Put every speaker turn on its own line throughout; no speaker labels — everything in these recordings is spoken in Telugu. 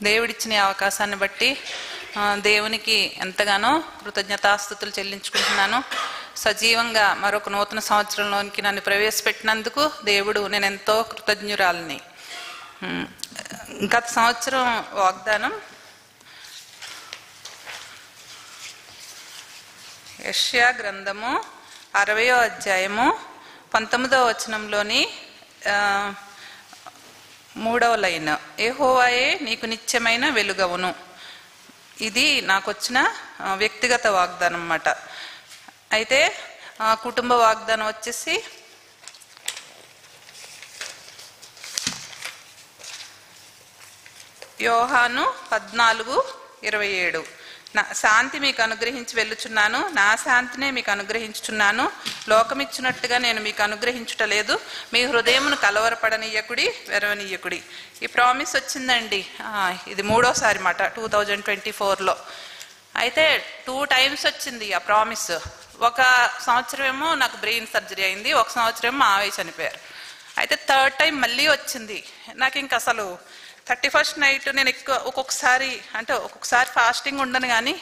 దేవుడిచ్చిన అవకాశాన్ని బట్టి దేవునికి ఎంతగానో కృతజ్ఞతాస్తుతులు చెల్లించుకుంటున్నాను. సజీవంగా మరొక నూతన సంవత్సరంలోనికి నన్ను ప్రవేశపెట్టినందుకు దేవుడు నేను ఎంతో కృతజ్ఞురాలిని. గత సంవత్సరం వాగ్దానం యెషయా గ్రంథము 60వ అధ్యాయము 19వ వచనంలోని 3వ లైన్, యెహోవాయే నీకు నిత్యమైన వెలుగవును. ఇది నాకు వచ్చిన వ్యక్తిగత వాగ్దానం అన్నమాట. అయితే కుటుంబ వాగ్దానం వచ్చేసి యోహాను 14:27, నా శాంతి మీకు అనుగ్రహించి వెళ్ళుచున్నాను, నా శాంతినే మీకు అనుగ్రహించుచున్నాను, లోకమిచ్చినట్టుగా నేను మీకు అనుగ్రహించుటలేదు, మీ హృదయమును కలవరపడనీయకుడి, వెరవనీయకుడి. ఈ ప్రామిస్ వచ్చిందండి. ఇది 3వసారి మాట 2024లో. అయితే 2 times వచ్చింది ఆ ప్రామిస్. ఒక సంవత్సరం ఏమో నాకు బ్రెయిన్ సర్జరీ అయింది, ఒక సంవత్సరం ఏమో మావయ్య చనిపోయారు. అయితే 3rd time మళ్ళీ వచ్చింది. నాకు ఇంక అసలు 31st నైట్ నేను ఎక్కువ ఒక్కొక్కసారి ఫాస్టింగ్ ఉండను, కానీ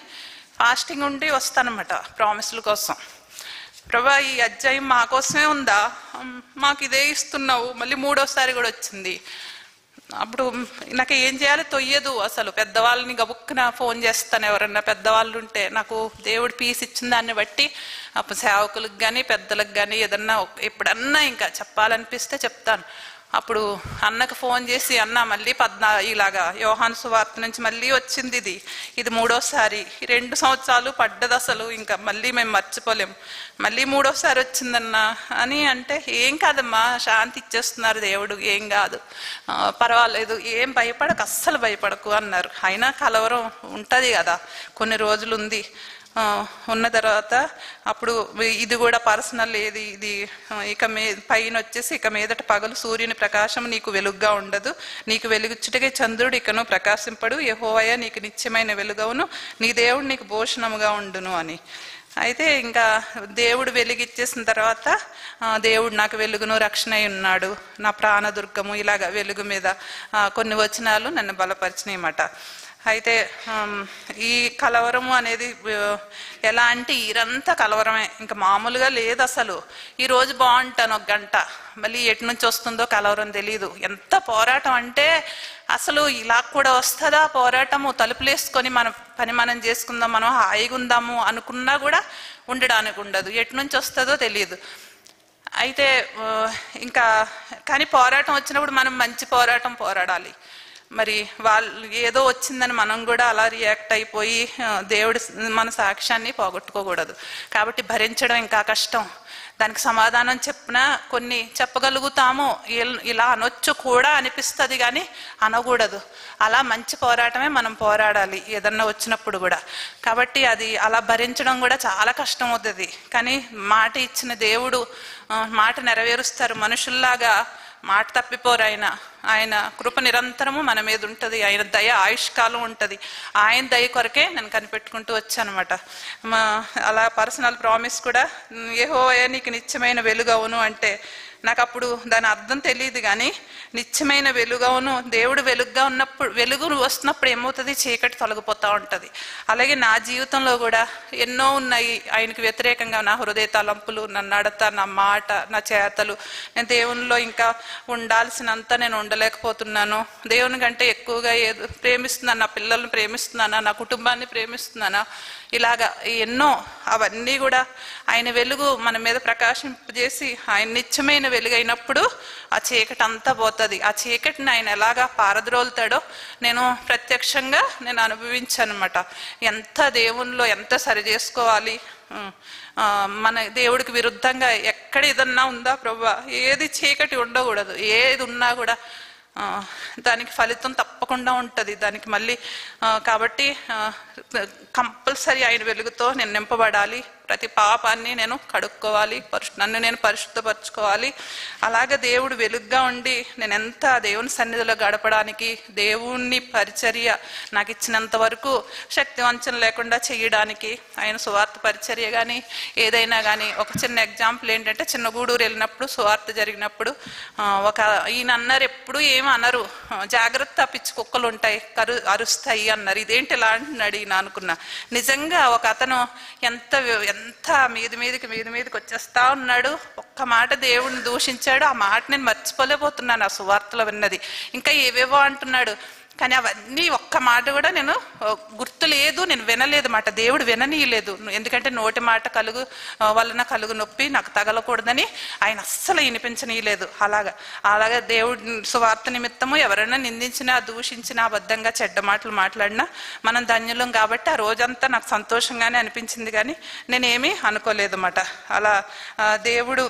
ఫాస్టింగ్ ఉండి వస్తానన్నమాట ప్రామిస్ల కోసం. ప్రభా ఈ అధ్యాయం మా కోసమే ఉందా, మాకు ఇదే ఇస్తున్నావు, మళ్ళీ 3వసారి కూడా వచ్చింది. అప్పుడు నాకు ఏం చేయాలో తొయ్యదు అసలు. పెద్దవాళ్ళని గబుక్కున ఫోన్ చేస్తాను, ఎవరన్నా పెద్దవాళ్ళు ఉంటే. నాకు దేవుడు పీస్ ఇచ్చిన దాన్ని బట్టి అప్పుడు సేవకులకు కానీ పెద్దలకు కానీ ఏదన్నా ఎప్పుడన్నా ఇంకా చెప్పాలనిపిస్తే చెప్తాను. అప్పుడు అన్నకు ఫోన్ చేసి, అన్న మళ్ళీ ఇలాగా యోహాను సువార్త నుంచి మళ్ళీ వచ్చింది, ఇది 3వసారి, 2 సంవత్సరాలు పడ్డది అసలు, ఇంకా మళ్ళీ మేము మర్చిపోలేము, మళ్ళీ 3వసారి వచ్చిందన్నా అని అంటే, ఏం కాదమ్మా శాంతి ఇచ్చేస్తున్నారు దేవుడు, ఏం కాదు, పర్వాలేదు, ఏం భయపడకు, అస్సలు భయపడకు అన్నారు. అయినా కలవరం ఉంటుంది కదా, కొన్ని రోజులు ఉంది. ఉన్న తర్వాత అప్పుడు ఇది కూడా పర్సనల్, ఇది ఇక పైన వచ్చేసి, ఇక మీదట పగలు సూర్యుని ప్రకాశం నీకు వెలుగుగా ఉండదు, నీకు వెలుగుచ్చుటకే చంద్రుడు ఇకను ప్రకాశింపడు, యెహోవాయే నీకు నిత్యమైన వెలుగవును, నీ దేవుడు నీకు భూషణముగా ఉండును అని. అయితే ఇంకా దేవుడు వెలుగిచ్చేసిన తర్వాత, దేవుడు నాకు వెలుగును రక్షణ అయి ఉన్నాడు, నా ప్రాణదుర్గము, ఇలాగ వెలుగు మీద కొన్ని వచనాలు నన్ను బలపరిచినాయి అన్నమాట. అయితే ఈ కలవరము అనేది ఎలా అంటే ఇరంతా కలవరమే, ఇంకా మామూలుగా లేదు అసలు. ఈరోజు బాగుంటాను 1 గంట, మళ్ళీ ఎటు నుంచి వస్తుందో కలవరం తెలియదు. ఎంత పోరాటం అంటే అసలు ఇలా కూడా వస్తుందా పోరాటము, తలుపులేసుకొని మన పని మనం చేసుకుందాం, మనం హాయిగా ఉందాము అనుకున్నా కూడా ఉండడానికి ఉండదు, ఎటు నుంచి వస్తుందో తెలియదు. అయితే ఇంకా కానీ పోరాటం వచ్చినప్పుడు మనం మంచి పోరాటం పోరాడాలి. మరి వాళ్ళు ఏదో వచ్చిందని మనం కూడా అలా రియాక్ట్ అయిపోయి దేవుడి మన సాక్ష్యాన్ని పోగొట్టుకోకూడదు. కాబట్టి భరించడం ఇంకా కష్టం. దానికి సమాధానం చెప్పినా కొన్ని చెప్పగలుగుతాము, ఇలా అనొచ్చు కూడా అనిపిస్తుంది, కానీ అనకూడదు. అలా మంచి పోరాటమే మనం పోరాడాలి ఏదన్నా వచ్చినప్పుడు కూడా. కాబట్టి అది అలా భరించడం కూడా చాలా కష్టం అవుతుంది. కానీ మాట ఇచ్చిన దేవుడు మాట నెరవేరుస్తారు. మనుషుల్లాగా మాట తప్పిపోరు. ఆయన కృప నిరంతరము మన మీద ఉంటుంది, ఆయన దయ ఆయుష్కాలం ఉంటుంది. ఆయన దయ కొరకే నేను కనిపెట్టుకుంటూ వచ్చానమాట. అలా పర్సనల్ ప్రామిస్ కూడా, యెహోవాయే నీకు నిత్యమైన వెలుగవును అంటే నాకు అప్పుడు దాని అర్థం తెలియదు, కానీ నిత్యమైన వెలుగవును, దేవుడు వెలుగుగా ఉన్నప్పుడు, వెలుగు వస్తున్నప్పుడు ఏమవుతుంది, చీకటి తొలగిపోతూ ఉంటుంది. అలాగే నా జీవితంలో కూడా ఎన్నో ఉన్నాయి ఆయనకు వ్యతిరేకంగా, నా హృదయ తలంపులు, నా నడత, నా మాట, నా చేతలు. నేను దేవునిలో ఇంకా ఉండాల్సినంత నేను ఉండలేకపోతున్నాను. దేవుని కంటే ఎక్కువగా ప్రేమిస్తున్నాను, నా పిల్లల్ని ప్రేమిస్తున్నానా, నా కుటుంబాన్ని ప్రేమిస్తున్నానా, ఇలాగా ఎన్నో. అవన్నీ కూడా ఆయన వెలుగు మన మీద ప్రకాశింపజేసి ఆయన నిత్యమైన వెలుగైనప్పుడు ఆ చీకటి అంతా పోతుంది. ఆ చీకటిని ఆయన ఎలాగా పారద్రోలుతాడో నేను ప్రత్యక్షంగా నేను అనుభవించాను అనమాట. ఎంత దేవునిలో ఎంత సరి చేసుకోవాలి, మన దేవుడికి విరుద్ధంగా ఎక్కడ ఏదన్నా ఉందా ప్రభా, ఏది చీకటి ఉండకూడదు, ఏది ఉన్నా కూడా దానికి ఫలితం తప్పకుండా ఉంటుంది దానికి మళ్ళీ. కాబట్టి కంపల్సరీ ఆయన వెలుగుతో నేను నింపబడాలి. ప్రతి పాపాన్ని నేను కడుక్కోవాలి, నన్ను నేను పరిశుద్ధపరచుకోవాలి. అలాగే దేవుడు వెలుగ్గా ఉండి నేను ఎంత దేవుని సన్నిధిలో గడపడానికి, దేవుణ్ణి పరిచర్య నాకు ఇచ్చినంత వరకు శక్తి వంచన లేకుండా చేయడానికి, ఆయన సువార్త పరిచర్య కానీ ఏదైనా కానీ. ఒక చిన్న ఎగ్జాంపుల్ ఏంటంటే, చిన్న గూడూరు వెళ్ళినప్పుడు సువార్త జరిగినప్పుడు ఈయన అన్నారు, ఎప్పుడు ఏమి అనరు, జాగ్రత్త పిచ్చి కుక్కలు ఉంటాయి అరుస్తాయి అన్నారు. ఇదేంటి ఇలా అంటున్నాడు ఈయన అనుకున్నా. నిజంగా ఒక అతను ఎంత మీదికి వచ్చేస్తా ఉన్నాడు. ఒక్క మాట దేవుడిని దూషించాడు. ఆ మాట నేను మర్చిపోలేకపోతున్నాను ఆ సువార్తలో విన్నది. ఇంకా ఏవేవో అంటున్నాడు, కానీ అవన్నీ ఒక్క మాట కూడా నేను గుర్తు లేదు, నేను వినలేదు మాట. దేవుడు విననీయలేదు. ఎందుకంటే నోటి మాట వలన కలుగు నొప్పి నాకు తగలకూడదని ఆయన అస్సలు వినిపించనీయలేదు. అలాగా దేవుడి సువార్త నిమిత్తము ఎవరైనా నిందించినా, దూషించినా, అబద్ధంగా చెడ్డ మాటలు మాట్లాడినా మనం ధన్యులం కాబట్టి ఆ రోజంతా నాకు సంతోషంగానే అనిపించింది, కానీ నేనేమీ అనుకోలేదు అన్నమాట. అలా దేవుడు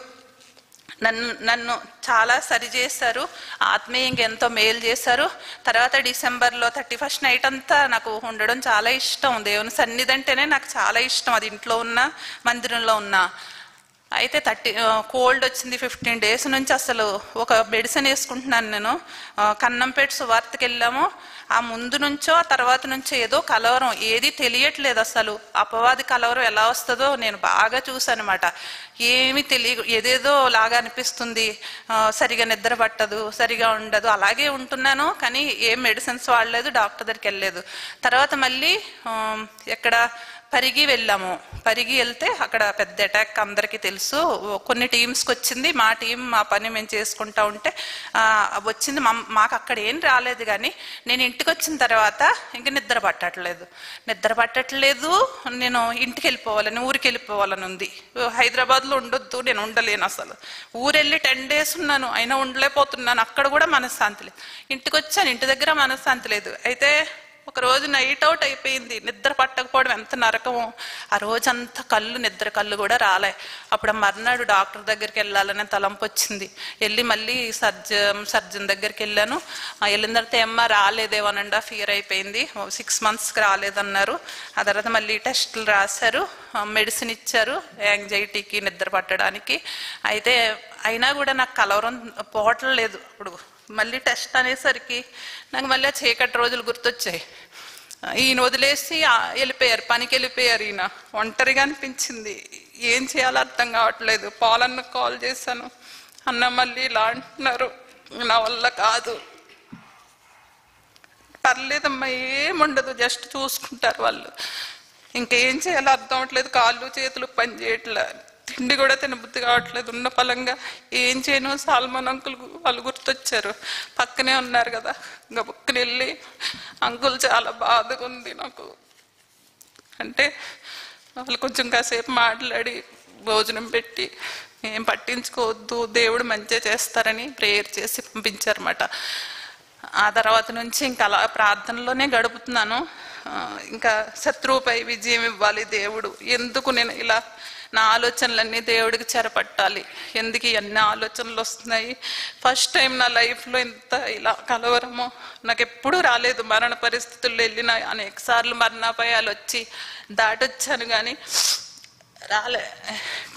నన్ను చాలా సరి చేశారు, ఆత్మీయంగా ఎంతో మేలు చేశారు. తర్వాత డిసెంబర్లో 31st నైట్ అంతా నాకు ఉండడం చాలా ఇష్టం. దేవుని సన్నిధి అంటేనే నాకు చాలా ఇష్టం, అది ఇంట్లో ఉన్నా మందిరంలో ఉన్నా. అయితే కోల్డ్ వచ్చింది. 15 days నుంచి అసలు ఒక మెడిసిన్ వేసుకుంటున్నాను నేను. కన్నంపేట సువార్తకి వెళ్ళాము. ఆ ముందు నుంచో ఆ తర్వాత నుంచో ఏదో కలవరం, ఏది తెలియట్లేదు అసలు. అపవాది కలవరం ఎలా వస్తుందో నేను బాగా చూసాను అనమాట. ఏమి ఏదేదో లాగా అనిపిస్తుంది, సరిగా నిద్ర పట్టదు, సరిగా ఉండదు, అలాగే ఉంటున్నాను. కానీ ఏం మెడిసిన్స్ వాడలేదు, డాక్టర్ దగ్గరికి వెళ్ళలేదు. తర్వాత మళ్ళీ ఎక్కడ పరిగి వెళ్ళాము. పరిగి వెళ్తే అక్కడ పెద్ద అటాక్ అందరికీ తెలుసు. కొన్ని టీమ్స్కి వచ్చింది, మా టీం మా పని మేము చేసుకుంటా ఉంటే వచ్చింది. మాకు అక్కడ ఏం రాలేదు, కానీ నేను ఇంటికి వచ్చిన తర్వాత ఇంక నిద్ర పట్టట్లేదు. నేను ఇంటికి వెళ్ళిపోవాలని, ఊరికి వెళ్ళిపోవాలని ఉంది. హైదరాబాద్లో ఉండొద్దు, నేను ఉండలేను అసలు. ఊరెళ్ళి 10 days ఉన్నాను, అయినా ఉండలేకపోతున్నాను. అక్కడ కూడా మనశ్శాంతి లేదు. ఇంటికి వచ్చాను, ఇంటి దగ్గర మనశ్శాంతి లేదు. అయితే ఒక రోజు నైట్ అవుట్ అయిపోయింది, నిద్ర పట్టకపోవడం ఎంత నరకమో. ఆ రోజంతా నిద్ర కళ్ళు కూడా రాలే. అప్పుడు మర్నాడు డాక్టర్ దగ్గరికి వెళ్ళాలనే తలంపు వచ్చింది. వెళ్ళి మళ్ళీ సర్జన్ దగ్గరికి వెళ్ళాను. వెళ్ళిన తర్వాత ఏమ్మా రాలేదేమో 1.5 year అయిపోయింది, 6 monthsకి రాలేదన్నారు. ఆ తర్వాత మళ్ళీ టెస్టులు రాశారు, మెడిసిన్ ఇచ్చారు యాంగ్జైటీకి, నిద్ర పట్టడానికి. అయితే అయినా కూడా నాకు కలవరం పోవట్లేదు. అప్పుడు మళ్ళీ టెస్ట్ అనేసరికి నాకు మళ్ళీ చీకటి రోజులు గుర్తొచ్చాయి. ఈయన వదిలేసి వెళ్ళిపోయారు, పనికి వెళ్ళిపోయారు. ఈయన ఒంటరిగా అనిపించింది, ఏం చేయాలో అర్థం కావట్లేదు. పాలన్నకు కాల్ చేశాను, అన్న మళ్ళీ ఇలా అంటున్నారు, నా వల్ల కాదు. పర్లేదమ్మా, ఏముండదు, జస్ట్ చూసుకుంటారు వాళ్ళు. ఇంకేం చేయాలో అర్థం అవట్లేదు, కాళ్ళు చేతులు పని చేయట్లే, తిండి కూడా తినబుద్ధి కావట్లేదు. ఉన్న పలంగా ఏం చేయను. సాల్మన్ అంకుల్ వాళ్ళు గుర్తొచ్చారు, పక్కనే ఉన్నారు కదా. ఇంకా పక్కన వెళ్ళి, అంకుల్ చాలా బాధగా ఉంది నాకు అంటే, వాళ్ళు కొంచెం కాసేపు మాట్లాడి భోజనం పెట్టి ఏం పట్టించుకోవద్దు, దేవుడు మంచిగా చేస్తారని ప్రేయర్ చేసి పంపించారన్నమాట. ఆ తర్వాత నుంచి ఇంకా అలా ప్రార్థనలోనే గడుపుతున్నాను. ఇంకా శత్రువుపై విజయం ఇవ్వాలి దేవుడు. ఎందుకు నేను ఇలా నా ఆలోచనలన్నీ దేవుడికి చెరపట్టాలి, ఎందుకు ఇవన్నీ ఆలోచనలు వస్తున్నాయి. ఫస్ట్ టైం నా లైఫ్లో ఇంత ఇలా కలవరము నాకు ఎప్పుడూ రాలేదు. మరణ పరిస్థితుల్లో వెళ్ళిన అనేక సార్లు మరణాపాయాలు వచ్చి దాటొచ్చాను, కానీ రాలే.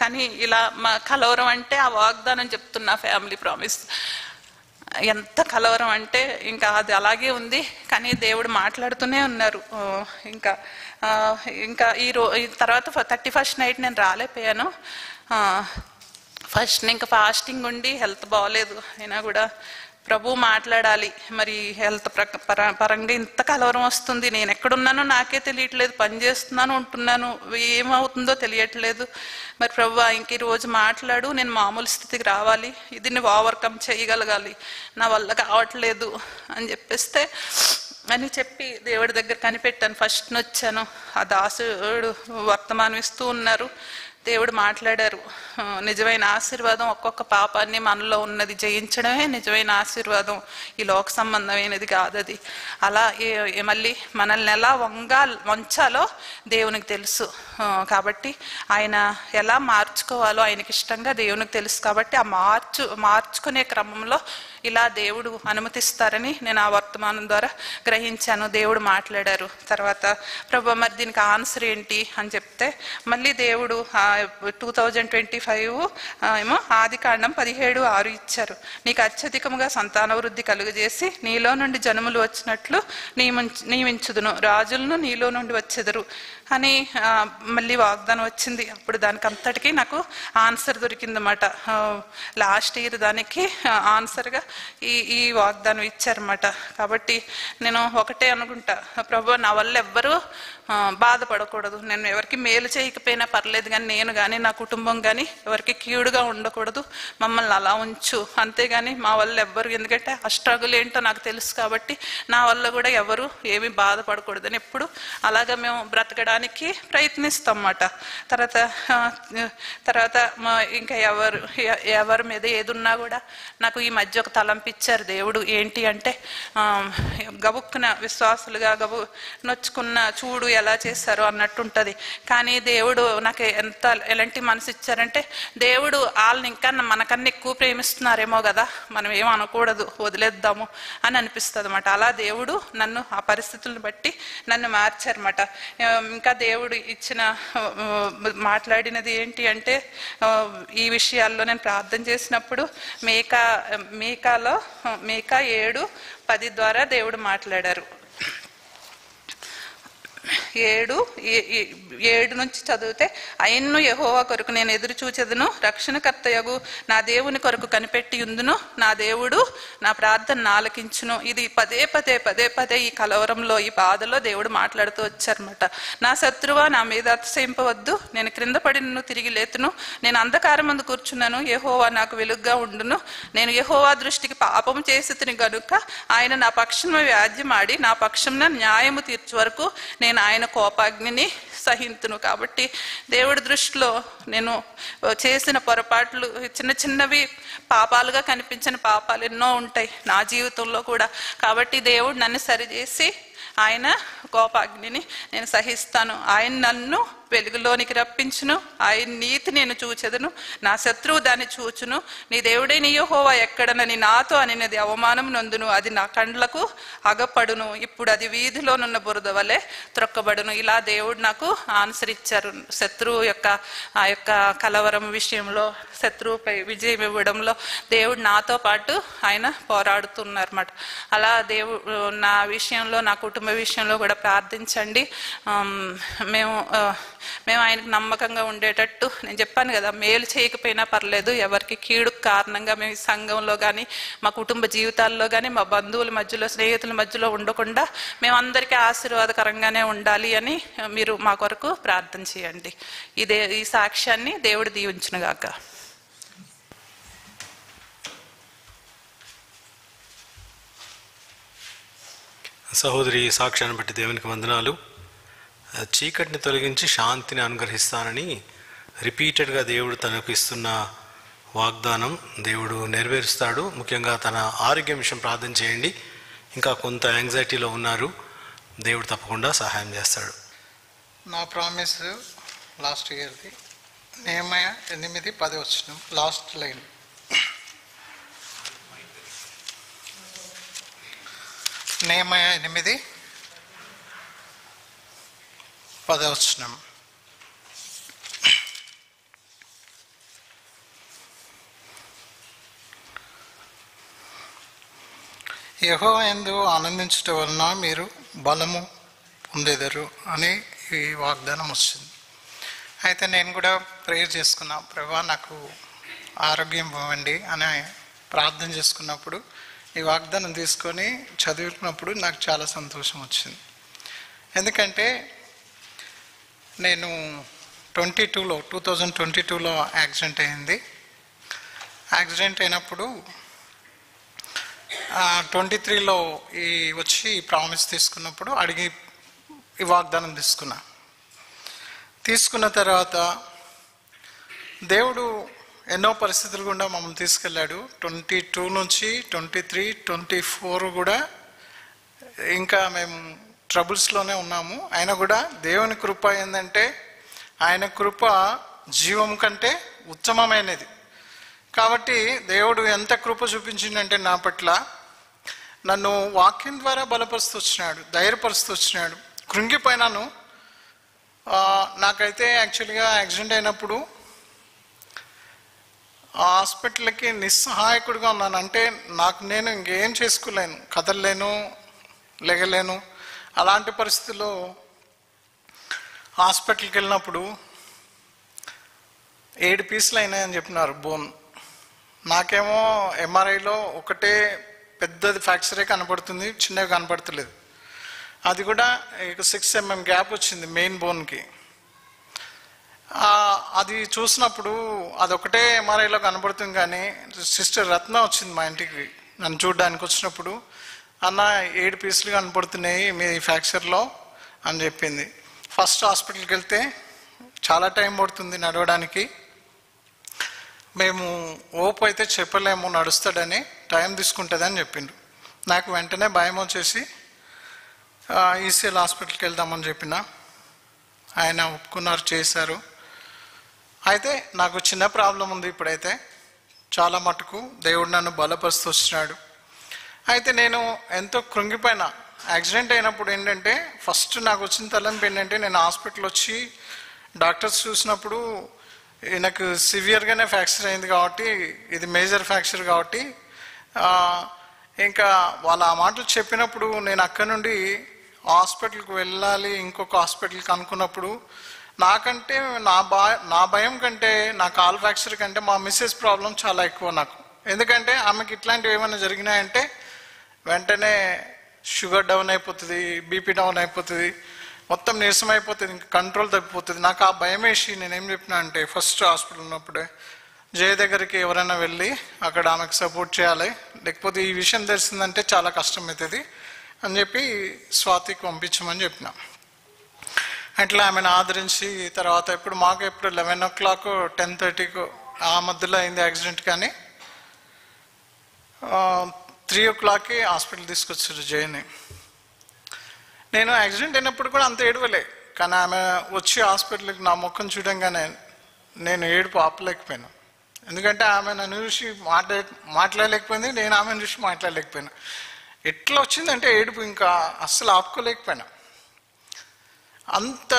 కానీ ఇలా మా కలవరం అంటే ఆ వాగ్దానం చెప్తున్నా, ఫ్యామిలీ ప్రామిస్. ఎంత కలవరం అంటే ఇంకా అది అలాగే ఉంది. కానీ దేవుడు మాట్లాడుతూనే ఉన్నారు. ఇంకా ఈ తర్వాత 31st నైట్ నేను రాలేకపోయాను. ఇంకా ఫాస్టింగ్ ఉండి హెల్త్ బాగోలేదు. అయినా కూడా ప్రభు మాట్లాడాలి. మరి హెల్త్ పరంగా ఇంత కలవరం వస్తుంది, నేను ఎక్కడున్నానో నాకే తెలియట్లేదు, పని చేస్తున్నాను ఉంటున్నాను, ఏమవుతుందో తెలియట్లేదు. మరి ప్రభు ఇంక ఈరోజు మాట్లాడు, నేను మామూలు స్థితికి రావాలి, దీన్ని ఓవర్కమ్ చేయగలగాలి, నా వల్ల కావట్లేదు అని చెప్పి దేవుడి దగ్గర కనిపెట్టాను. ఫస్ట్ వచ్చాను, ఆ దాసుడు వర్తమానం ఇస్తూ ఉన్నారు. దేవుడు మాట్లాడారు, నిజమైన ఆశీర్వాదం ఒక్కొక్క పాపాన్ని మనలో ఉన్నది జయించడమే నిజమైన ఆశీర్వాదం, ఈ లోక సంబంధమైనది కాదు అది. అలా మళ్ళీ మనల్ని ఎలా వంచాలో దేవునికి తెలుసు. కాబట్టి ఆయన ఎలా మార్చుకోవాలో ఆయనకి ఇష్టంగా దేవునికి తెలుసు. కాబట్టి ఆ మార్చుకునే క్రమంలో ఇలా దేవుడు అనుమతిస్తారని నేను ఆ వర్తమానం ద్వారా గ్రహించాను. దేవుడు మాట్లాడారు. తర్వాత ప్రభు మరి దీనికి ఆన్సర్ ఏంటి అని చెప్తే, మళ్ళీ దేవుడు 2025 ఏమో ఆదికాండం 17:6 ఇచ్చారు. నీకు అత్యధికముగా సంతాన వృద్ధి కలుగజేసి నీలో నుండి జనములు వచ్చినట్లు నియమించుదును, రాజులను నీలో నుండి వచ్చెదరు అని మళ్ళీ వాగ్దానం వచ్చింది. అప్పుడు దానికి అంతటికీ నాకు ఆన్సర్ దొరికిందన్నమాట. లాస్ట్ ఇయర్ దానికి ఆన్సర్గా ఈ వాగ్దానం ఇచ్చారన్నమాట. కాబట్టి నేను ఒకటే అనుకుంటా, ప్రభు నా వల్ల ఎవ్వరూ బాధపడకూడదు, నేను ఎవరికి మేలు చేయకపోయినా పర్లేదు కానీ నేను కానీ నా కుటుంబం కానీ ఎవరికి కీడుగా ఉండకూడదు, మమ్మల్ని అలా ఉంచు, అంతేగాని మా వల్ల ఎవ్వరు, ఎందుకంటే ఆ స్ట్రగుల్ ఏంటో నాకు తెలుసు కాబట్టి నా వల్ల కూడా ఎవరు ఏమీ బాధపడకూడదని ఎప్పుడు అలాగా మేము బ్రతకడానికి ప్రయత్నిస్తాం అన్నమాట. తర్వాత ఇంకా ఎవరి మీద ఏదున్నా కూడా నాకు ఈ మధ్య ఒక తలంపిచ్చారు దేవుడు. ఏంటి అంటే, గబుక్కున విశ్వాసులుగా నొచ్చుకున్న చూడు ఎలా చేశారో అన్నట్టుంటది. కానీ దేవుడు నాకు ఎలాంటి మనసు ఇచ్చారంటే, దేవుడు వాళ్ళని ఇంకా మనకన్నా ఎక్కువ ప్రేమిస్తున్నారేమో కదా, మనం ఏం అనకూడదు, వదిలేద్దాము అని అనిపిస్తుంది అన్నమాట. అలా దేవుడు నన్ను ఆ పరిస్థితులను బట్టి నన్ను మార్చారన్నమాట. ఇంకా దేవుడు మాట్లాడినది ఏంటి అంటే, ఈ విషయాల్లో నేను ప్రార్థన చేసినప్పుడు మీకా 7:10 ద్వారా దేవుడు మాట్లాడారు. 7 నుంచి చదివితే, ఆయన్ను యెహోవా కొరకు నేను ఎదురు చూచెదను, రక్షణకర్తయగు నా దేవుని కొరకు కనిపెట్టి ఉందును, నా దేవుడు నా ప్రార్థన ఆలకించును. ఇది పదే పదే ఈ కలవరంలో, ఈ బాధలో దేవుడు మాట్లాడుతూ వచ్చారన్నమాట. నా శత్రువా నా మీద అతిశయింపవద్దు, నేను క్రింద పడి నిన్ను తిరిగి లేతును, నేను అంధకారం ముందు కూర్చున్నాను, యెహోవా నాకు వెలుగుగా ఉండును, నేను యెహోవా దృష్టికి పాపం చేసి తిని గనుక ఆయన నా పక్షంలో వ్యాజ్యం ఆడి నా పక్షంన న్యాయము తీర్చు వరకు నేను ఆయన కోపాగ్నిని సహింతును. కాబట్టి దేవుడి దృష్టిలో నేను చేసిన పొరపాట్లు చిన్నవి పాపాలుగా కనిపించిన పాపాలు ఎన్నో ఉంటాయి నా జీవితంలో కూడా. కాబట్టి దేవుడు నన్ను సరిచేసి ఆయన కోపాగ్నిని నేను సహిస్తాను, ఆయన నన్ను వెలుగులోనికి రప్పించును, ఆయన నీతి నేను చూచెదను, నా శత్రువు దాన్ని చూచును, నీ దేవుడైన యెహోవా ఎక్కడనని నాతో అనినది అవమానం నొందును, అది నా కండ్లకు అగపడును, ఇప్పుడు అది వీధిలోనున్న బురద వలె త్రొక్కబడును. ఇలా దేవుడు నాకు ఆన్సర్ ఇచ్చారు. శత్రువు ఆ యొక్క కలవరం విషయంలో, శత్రువుపై విజయం ఇవ్వడంలో దేవుడు నాతో పాటు ఆయన పోరాడుతున్నారన్నమాట. అలా దేవుడు నా విషయంలో, నా కుటుంబ విషయంలో కూడా ప్రార్థించండి. మేము ఆయనకు నమ్మకంగా ఉండేటట్టు, నేను చెప్పాను కదా, మేలు చేయకపోయినా పర్లేదు, ఎవరికి కీడు కారణంగా మేము సంఘంలో కానీ మా కుటుంబ జీవితాల్లో కానీ మా బంధువుల మధ్యలో స్నేహితుల మధ్యలో ఉండకుండా మేమందరికీ ఆశీర్వాదకరంగానే ఉండాలి అని మీరు మా కొరకు ప్రార్థన చేయండి. ఈ సాక్ష్యాన్ని దేవుడు దీవించునుగాక.
సహోదరి సాక్ష్యాన్ని బట్టి దేవునికి వందనాలు. చీకటిని తొలగించి శాంతిని అనుగ్రహిస్తానని రిపీటెడ్గా దేవుడు తనకు ఇస్తున్న వాగ్దానం దేవుడు నెరవేరుస్తాడు. ముఖ్యంగా తన ఆరోగ్యం విషయం ప్రార్థన చేయండి. ఇంకా కొంత యాంగ్జైటీలో ఉన్నారు, దేవుడు తప్పకుండా సహాయం చేస్తాడు.
నా ప్రామిస్ లాస్ట్ ఇయర్ది నెహెమయా 8:10 లాస్ట్ లైన్. నెహెమయా 8:10. యెహోవా యందు ఆనందించుట వలన మీరు బలము పొందెదరు అని ఈ వాగ్దానం వస్తుంది. అయితే నేను కూడా ప్రేయర్ చేసుకున్నా, ప్రభా నాకు ఆరోగ్యం ఇవ్వండి అని ప్రార్థన చేసుకున్నప్పుడు ఈ వాగ్దానం తీసుకొని చదువుకున్నప్పుడు నాకు చాలా సంతోషం వచ్చింది. ఎందుకంటే నేను 2022లో యాక్సిడెంట్ అయింది. యాక్సిడెంట్ అయినప్పుడు 23లో వచ్చి ప్రామిస్ తీసుకున్నప్పుడు అడిగి ఈ వాగ్దానం తీసుకున్న తర్వాత దేవుడు ఎన్నో పరిస్థితులు గుండా మమ్మల్ని తీసుకెళ్ళాడు. 22 నుంచి 23, 24 కూడా ఇంకా మేము ట్రబుల్స్లోనే ఉన్నాము. అయినా కూడా దేవుని కృప ఏంటంటే, ఆయన కృప జీవం కంటే ఉత్తమమైనది. కాబట్టి దేవుడు ఎంత కృప చూపించిందంటే నా పట్ల, నన్ను వాక్యం ద్వారా బలపరుస్తూ వచ్చినాడు, ధైర్యపరుస్తూ వచ్చినాడు. కృంగిపోయినాను. నాకైతే యాక్చువల్గా యాక్సిడెంట్ అయినప్పుడు ఆ హాస్పిటల్కి నిస్సహాయకుడిగా ఉన్నాను. అంటే నేను ఇంకేం చేసుకోలేను, కదలలేను, లెగలేను. అలాంటి పరిస్థితుల్లో హాస్పిటల్కి వెళ్ళినప్పుడు 7 పీసులు అయినాయని చెప్పినారు బోన్. నాకేమో ఎంఆర్ఐలో ఒకటే పెద్దది ఫ్రాక్చరే కనపడుతుంది, చిన్నవి కనపడతలేదు. అది కూడా 6 mm గ్యాప్ వచ్చింది మెయిన్ బోన్కి. అది చూసినప్పుడు అదొకటే ఎంఆర్ఐలో కనపడుతుంది. కానీ సిస్టర్ రత్న వచ్చింది మా ఇంటికి నన్ను చూడడానికి వచ్చినప్పుడు, అన్న 7 పీసులు కనపడుతున్నాయి మీ ఫ్రాక్చర్లో అని చెప్పింది. ఫస్ట్ హాస్పిటల్కి వెళ్తే చాలా టైం పడుతుంది నడవడానికి, మేము ఓపు అయితే చెప్పలేము నడుస్తాడని, టైం తీసుకుంటుందని చెప్పిండు. నాకు వెంటనే భయం వచ్చేసి ఈసీఎల్ హాస్పిటల్కి వెళ్దామని చెప్పిన. ఆయన ఒప్పుకున్నారు, చేశారు. అయితే నాకు చిన్న ప్రాబ్లం ఉంది ఇప్పుడైతే, చాలా మటుకు దేవుడు నన్ను బలపరుస్తూ వచ్చినాడు. అయితే నేను ఎంతో కృంగిపోయినా. యాక్సిడెంట్ అయినప్పుడు ఏంటంటే, ఫస్ట్ నాకు వచ్చిన తలంపు ఏంటంటే, నేను హాస్పిటల్ వచ్చి డాక్టర్స్ చూసినప్పుడు నాకు సివియర్గానే ఫ్రాక్చర్ అయింది కాబట్టి, ఇది మేజర్ ఫ్రాక్చర్ కాబట్టి, ఇంకా వాళ్ళ ఆ మాటలు చెప్పినప్పుడు నేను అక్కడి నుండి హాస్పిటల్కి వెళ్ళాలి, ఇంకొక హాస్పిటల్కి అనుకున్నప్పుడు, నాకంటే నా భయం కంటే, నా కాల్ ఫ్రాక్చర్ కంటే మా మిస్సెస్ ప్రాబ్లం చాలా ఎక్కువ నాకు. ఎందుకంటే ఆమెకి ఇట్లాంటివి ఏమైనా జరిగినాయంటే వెంటనే షుగర్ డౌన్ అయిపోతుంది, బీపీ డౌన్ అయిపోతుంది, మొత్తం నీరసం అయిపోతుంది, ఇంకా కంట్రోల్ తప్పిపోతుంది. నాకు ఆ భయం వేసి నేనేం చెప్పినా అంటే, ఫస్ట్ హాస్పిటల్ ఉన్నప్పుడే జయ దగ్గరికి ఎవరైనా వెళ్ళి అక్కడ ఆమెకు సపోర్ట్ చేయాలి, లేకపోతే ఈ విషయం తెలిసిందంటే చాలా కష్టమవుతుంది అని చెప్పి స్వాతికి పంపించమని చెప్పిన. అట్లా ఆమెను ఆదరించి, తర్వాత ఇప్పుడు మాకు ఎప్పుడు 11 o'clock 10:30 ఆ మధ్యలో అయింది యాక్సిడెంట్. కానీ 3 o'clockకి హాస్పిటల్ తీసుకొచ్చారు జయని. నేను యాక్సిడెంట్ అయినప్పుడు కూడా అంత ఏడవలే, కానీ ఆమె వచ్చి హాస్పిటల్కి నా ముఖం చూడంగానే నేను ఏడుపు ఆపలేకపోయాను. ఎందుకంటే ఆమె నన్ను చూసి మాట్లాడలేకపోయింది, నేను ఆమెను చూసి మాట్లాడలేకపోయినా. ఎట్లా వచ్చిందంటే ఏడుపు ఇంకా అస్సలు ఆపుకోలేకపోయినా, అంత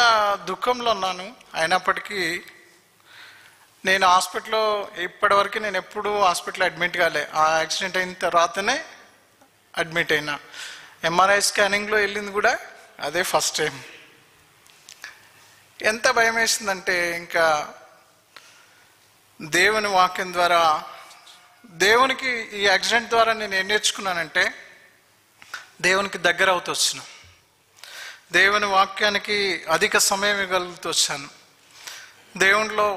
దుఃఖంలో ఉన్నాను. అయినప్పటికీ నేను హాస్పిటల్లో ఇప్పటివరకు నేను ఎప్పుడూ హాస్పిటల్లో అడ్మిట్ కాలే. ఆ యాక్సిడెంట్ అయిన తర్వాతనే అడ్మిట్ అయినా. ఎంఆర్ఐ స్కానింగ్లో వెళ్ళింది కూడా అదే ఫస్ట్ టైం. ఎంత భయం వేసిందంటే, ఇంకా దేవుని వాక్యం ద్వారా, దేవునికి ఈ యాక్సిడెంట్ ద్వారా నేను ఏం నేర్చుకున్నానంటే, దేవునికి దగ్గర అవుతూ వచ్చిన, దేవుని వాక్యానికి అధిక సమయం ఇవ్వగలుగుతూ వచ్చాను. దేవునిలో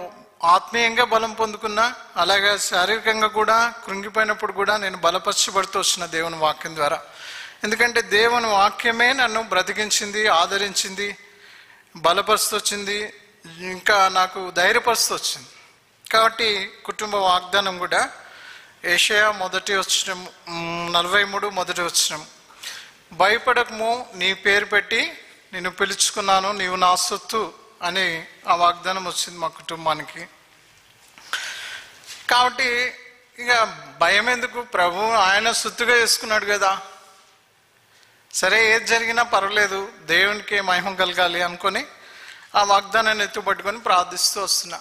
ఆత్మీయంగా బలం పొందుకున్నా, అలాగే శారీరకంగా కూడా కృంగిపోయినప్పుడు కూడా నేను బలపరచబడుతూ వచ్చిన దేవుని వాక్యం ద్వారా. ఎందుకంటే దేవుని వాక్యమే నన్ను బ్రతికించింది, ఆదరించింది, బలపరుస్తూ వచ్చింది, ఇంకా నాకు ధైర్యపరుస్తూ వచ్చింది. కాబట్టి కుటుంబ వాగ్దానం కూడా యెషయా 1:43 భయపడకము, నీ పేరు పెట్టి నేను పిలుచుకున్నాను, నీవు నా సొత్తు అని ఆ వాగ్దానం వచ్చింది మా కుటుంబానికి. కాబట్టి ఇక భయం ఎందుకు, ప్రభు ఆయన సొత్తుగా చేసుకున్నాడు కదా, సరే ఏది జరిగినా పర్వాలేదు, దేవునికి మహిమ కలగాలి అనుకొని ఆ వాగ్దానాన్ని ఎత్తుపట్టుకొని ప్రార్థిస్తూ వస్తున్నా.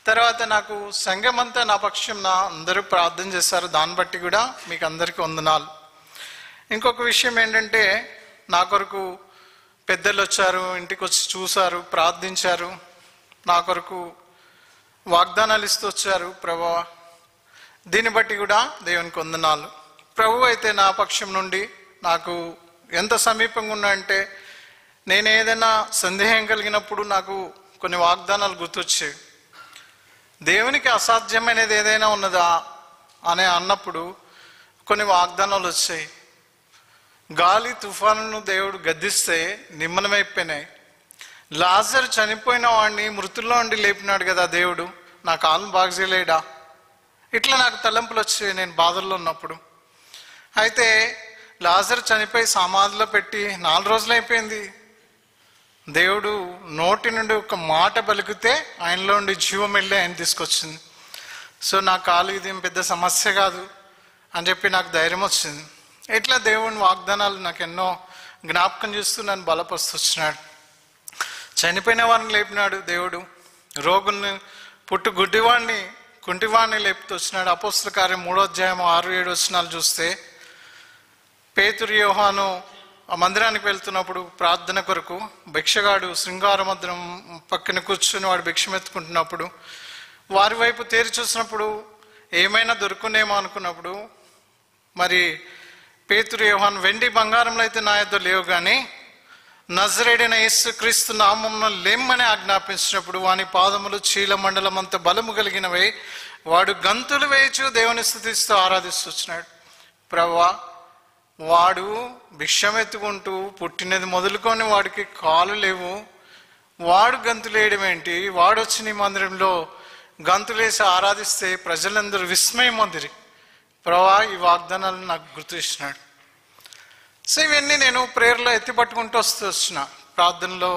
తర్వాత నాకు సంఘం అంతా నా పక్షం అందరూ ప్రార్థన చేశారు, దాన్ని బట్టి కూడా మీకు అందరికీ వందనాలు. ఇంకొక విషయం ఏంటంటే, నా కొరకు పెద్దలు వచ్చారు, ఇంటికి వచ్చి చూశారు, ప్రార్థించారు, నా కొరకు వాగ్దానాలు ఇస్తూ వచ్చారు ప్రభువా. దీన్ని బట్టి కూడా దేవునికి వందనాలు. ప్రభు అయితే నా పక్షం నుండి నాకు ఎంత సమీపంగా ఉన్నాయంటే, నేను ఏదైనా సందేహం కలిగినప్పుడు నాకు కొన్ని వాగ్దానాలు గుర్తొచ్చాయి. దేవునికి అసాధ్యమైనది ఏదైనా ఉన్నదా అని అన్నప్పుడు కొన్ని వాగ్దానాలు వచ్చాయి. గాలి తుఫానును దేవుడు గద్దిస్తే నిమ్మనమైపోయినాయి. లాజరు చనిపోయిన వాడిని మృతుల్లో ఉండి లేపినాడు కదా దేవుడు. నా కాళ్ళను బాగు చేయలేడా? ఇట్లా నాకు తలంపులు వచ్చాయి నేను బాధల్లో ఉన్నప్పుడు. అయితే లాజరు చనిపోయి సమాధిలో పెట్టి 4 రోజులు అయిపోయింది. దేవుడు నోటి నుండి ఒక మాట పలికితే ఆయనలో ఉండి జీవం వెళ్ళి ఆయన తీసుకొచ్చింది. సో నా కాలు ఇది పెద్ద సమస్య కాదు అని చెప్పి నాకు ధైర్యం వచ్చింది. ఇట్లా దేవుని వాగ్దానాలు నాకు ఎన్నో జ్ఞాపకం చేస్తూ నన్ను బలపరుస్తున్నాడు. చనిపోయిన వారిని లేపినాడు దేవుడు. రోగుల్ని పుట్టు గుడ్డివాడిని కుంటివాడిని లేపుతూ వచ్చినాడు. అపోస్తల కార్యం 3వ అధ్యాయం 6-7 వచనాలు చూస్తే పేతురు యోహాను ఆ మందిరానికి వెళ్తున్నప్పుడు ప్రార్థన కొరకు భిక్షగాడు శృంగార మందిరం పక్కన కూర్చుని వాడు భిక్షం ఎత్తుకుంటున్నప్పుడు వారి వైపు తేరి చూసినప్పుడు ఏమైనా దొరుకునేమో అనుకున్నప్పుడు మరి పేతురు యోహాను వెండి బంగారంలో అయితే నా యొద్ద లేవు కానీ నజరేయుడైన యేసు క్రీస్తు నామమున లెమ్మని ఆజ్ఞాపించినప్పుడు వాని పాదములు చీల మండలం అంత బలము కలిగినవై వాడు గంతులు వేయచు దేవుని స్తుతిస్తూ ఆరాధిస్తూ వచ్చినాడు. ప్రభువా, వాడు భిక్షం ఎత్తుకుంటూ పుట్టినది మొదలుకొని వాడికి కాలు లేవు, వాడు గంతులు వేయడం ఏంటి? వాడు వచ్చి నీ మందిరంలో గంతులేసి ఆరాధిస్తే ప్రజలందరూ విస్మయం పొందిరి. ప్రభువా, ఈ వాగ్దానాలను నాకు గుర్తు ఇచ్చినాడు. సో ఇవన్నీ నేను ప్రేయర్లో ఎత్తిపట్టుకుంటూ వచ్చిన ప్రార్థనలో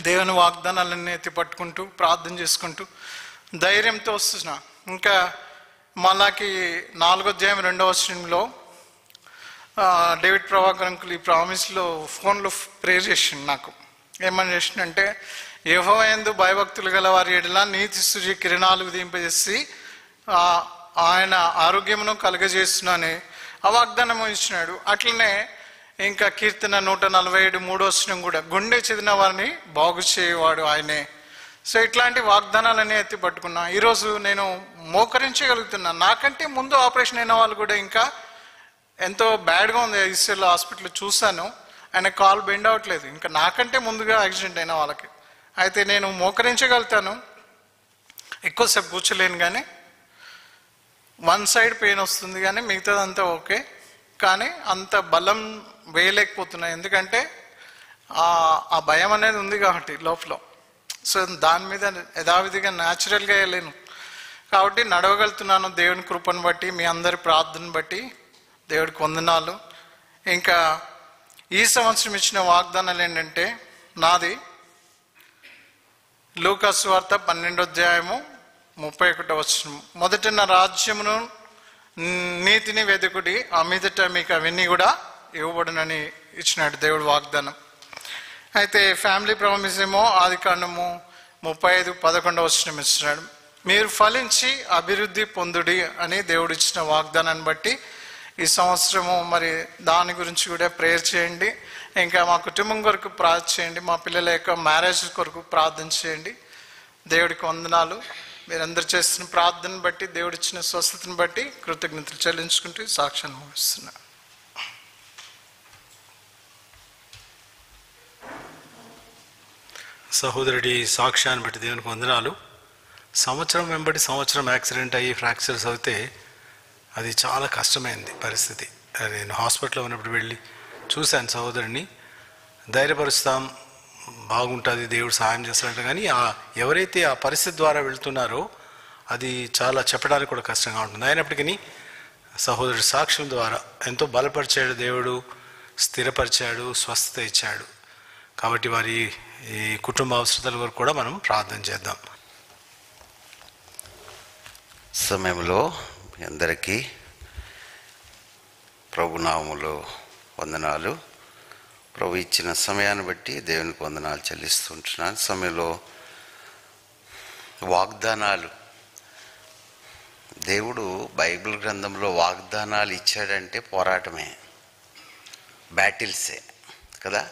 దేవుని వాగ్దానాలన్నీ ఎత్తిపట్టుకుంటూ ప్రార్థన చేసుకుంటూ ధైర్యంతో వస్తున్నా. ఇంకా మళ్ళాకి 4వ అధ్యాయం 2వ వచనంలో డేవిడ్ ప్రభాకర్ అంకుల్ ఈ ప్రామిస్లో ఫోన్లో ప్రేయర్ చేసిండు. నాకు ఏమని చేసిండంటే, యెహోవా యందు భయభక్తులు గల వారి ఎడల నీతి సూర్య కిరణాలు ఉదయింపజేసి ఆయన ఆరోగ్యమును కలుగజేస్తున్నాని ఆ వాగ్దానం ఇచ్చినాడు. అట్లనే ఇంకా కీర్తన 147 3వ వచనం కూడా గుండె చెదిన వారిని బాగు చేయవాడు ఆయనే. సో ఇట్లాంటి వాగ్దానాలన్నీ ఎత్తి పట్టుకున్నా. ఈరోజు నేను మోకరించగలుగుతున్నా. నాకంటే ముందు ఆపరేషన్ అయిన వాళ్ళు కూడా ఇంకా ఎంతో బ్యాడ్గా ఉంది. ఐసీయూలో హాస్పిటల్లో చూశాను, ఆయన కాల్ బెండ్ అవ్వట్లేదు. ఇంకా నాకంటే ముందుగా యాక్సిడెంట్ అయిన వాళ్ళకి. అయితే నేను మోకరించగలుగుతాను, ఎక్కువసేపు కూర్చోలేను, కానీ 1 సైడ్ పెయిన్ వస్తుంది, కానీ మిగతాదంతా ఓకే. కానీ అంత బలం వేయలేకపోతున్నాయి, ఎందుకంటే ఆ భయం అనేది ఉంది కాబట్టి లోపల. సో దాని మీద యథావిధిగా న్యాచురల్గా వెళ్ళలేను కాబట్టి నడవగలుగుతున్నాను. దేవుని కృపను బట్టి, మీ అందరి ప్రార్థన బట్టి దేవుడికి వందనాలు. ఇంకా ఈ సంవత్సరం ఇచ్చిన వాగ్దానాలు ఏంటంటే, నాది లూకా సువార్త 12వ అధ్యాయము 31వ వచనం, మొదట నా రాజ్యమును నీతిని వెతుకుడి, ఆ మీదట మీకు అవన్నీ కూడా ఇవ్వబడునని ఇచ్చినాడు దేవుడు వాగ్దానం. అయితే ఫ్యామిలీ ప్రామిస్ ఏమో ఆదికాండము 35:11వ వచనం ఇచ్చినాడు, మీరు ఫలించి అభివృద్ధి పొందుడి అని దేవుడు ఇచ్చిన వాగ్దానాన్ని బట్టి ఈ సంవత్సరము మరి దాని గురించి కూడా ప్రేయర్ చేయండి. ఇంకా మా కుటుంబం కొరకు ప్రార్థన చేయండి, మా పిల్లల యొక్క మ్యారేజ్ కొరకు ప్రార్థన చేయండి. దేవుడికి వందనాలు. మీరందరూ చేస్తున్న ప్రార్థన బట్టి, దేవుడు ఇచ్చిన స్వస్థతను బట్టి కృతజ్ఞతలు చెల్లించుకుంటూ సాక్ష్యాన్ని ముగిస్తున్నా.
సహోదరుడి సాక్ష్యాన్ని బట్టి దేవునికి వందనాలు. సంవత్సరం వెంబడి సంవత్సరం యాక్సిడెంట్ అయ్యి ఫ్రాక్చర్స్ అవుతే అది చాలా కష్టమైంది పరిస్థితి. నేను హాస్పిటల్లో ఉన్నప్పుడు వెళ్ళి చూశాను సహోదరుని. ధైర్యపరుస్తాం, బాగుంటుంది, దేవుడు సహాయం చేస్తాడంట. కానీ ఎవరైతే ఆ పరిస్థితి ద్వారా వెళ్తున్నారో అది చాలా చెప్పడానికి కూడా కష్టంగా ఉంటుంది. అయినప్పటికీ సహోదరుడి సాక్ష్యం ద్వారా ఎంతో బలపరిచాడు దేవుడు, స్థిరపరిచాడు, స్వస్థత ఇచ్చాడు. కాబట్టి వారి ఈ కుటుంబ అవసరాల వరకు కూడా మనం ప్రార్థన చేద్దాం.
సమయంలో మీ అందరికీ ప్రభునామములో వందనాలు. ప్రభు ఇచ్చిన సమయాన్ని బట్టి దేవునికి వందనాలు చెల్లిస్తుంటున్నాను. సమయంలో వాగ్దానాలు, దేవుడు బైబిల్ గ్రంథంలో వాగ్దానాలు ఇచ్చాడంటే పోరాటమే, బ్యాటిల్సే కదా.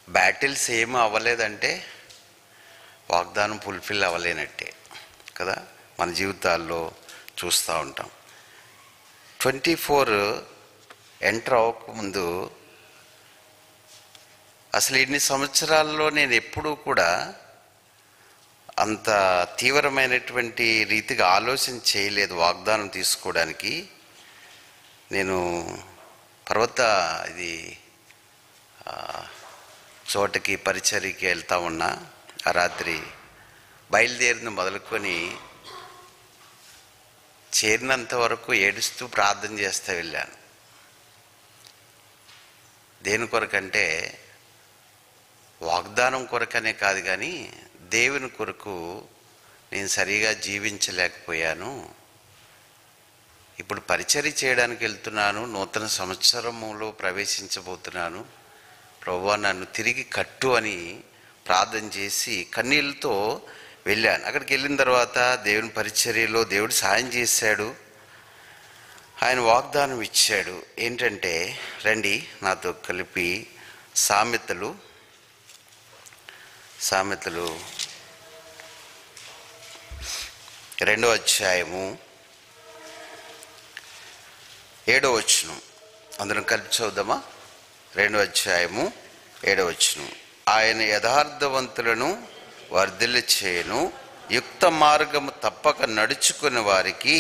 బ్యాటిల్స్ ఏమీ అవ్వలేదంటే వాగ్దానం ఫుల్ఫిల్ అవ్వలేనట్టే కదా. మన జీవితాల్లో చూస్తూ ఉంటాం. 24 ఎంటర్ అవ్వకముందు అసలు ఇన్ని సంవత్సరాల్లో నేను ఎప్పుడూ కూడా అంత తీవ్రమైనటువంటి రీతిగా ఆలోచన చేయలేదు వాగ్దానం తీసుకోవడానికి. నేను ఇది చోటకి పరిచర్యకి వెళ్తా ఉన్నా. ఆ రాత్రి బయలుదేరిన మొదలుకొని చేరినంత వరకు ఏడుస్తూ ప్రార్థన చేస్తూ వెళ్ళాను. దేని కొరకంటే వాగ్దానం కొరకనే కాదు, కానీ దేవుని కొరకు నేను సరిగా జీవించలేకపోయాను. ఇప్పుడు పరిచర్య చేయడానికి వెళ్తున్నాను, నూతన సంవత్సరములో ప్రవేశించబోతున్నాను, ప్రభువా నన్ను తిరిగి కట్టు అని ప్రార్థన చేసి కన్నీళ్ళతో వెళ్ళాను. అక్కడికి వెళ్ళిన తర్వాత దేవుని పరిచర్యలో దేవుడు సాయం చేశాడు. ఆయన వాగ్దానం ఇచ్చాడు. ఏంటంటే, రండి నాతో కలిపి సామెతలు 2వ అధ్యాయము 7వ వచనం. అందరం కలిపి చదువుదామా? 2వ అధ్యాయము 7వ వచనం. ఆయన యథార్థవంతులను వర్ధిల్ల చేయను, యుక్త మార్గము తప్పక నడుచుకున్న వారికి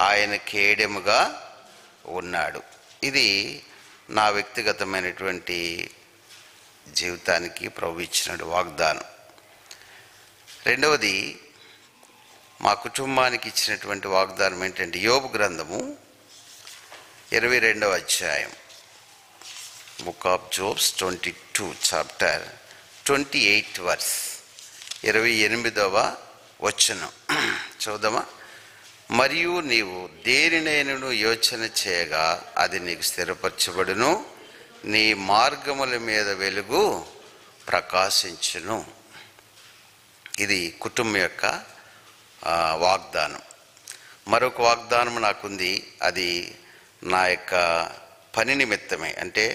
ఆయన కేడెముగా ఉన్నాడు. ఇది నా వ్యక్తిగతమైనటువంటి జీవితానికి ప్రభు ఇచ్చినటువంటి వాగ్దానం. రెండవది మా కుటుంబానికి ఇచ్చినటువంటి వాగ్దానం ఏంటంటే, యోబు గ్రంథము 22వ అధ్యాయం, book of Job's 22 chapter 28 verse, 28వ వచనం చూద్దామా? మరియు నీవు దేనినైనను యోచన చేయగా అది నీకు స్థిరపరచబడును, నీ మార్గముల మీద వెలుగు ప్రకాశించును. ఇది కుటుంబం యొక్క వాగ్దానం. మరొక వాగ్దానం నాకుంది. అది నా యొక్క పని నిమిత్తమే, అంటే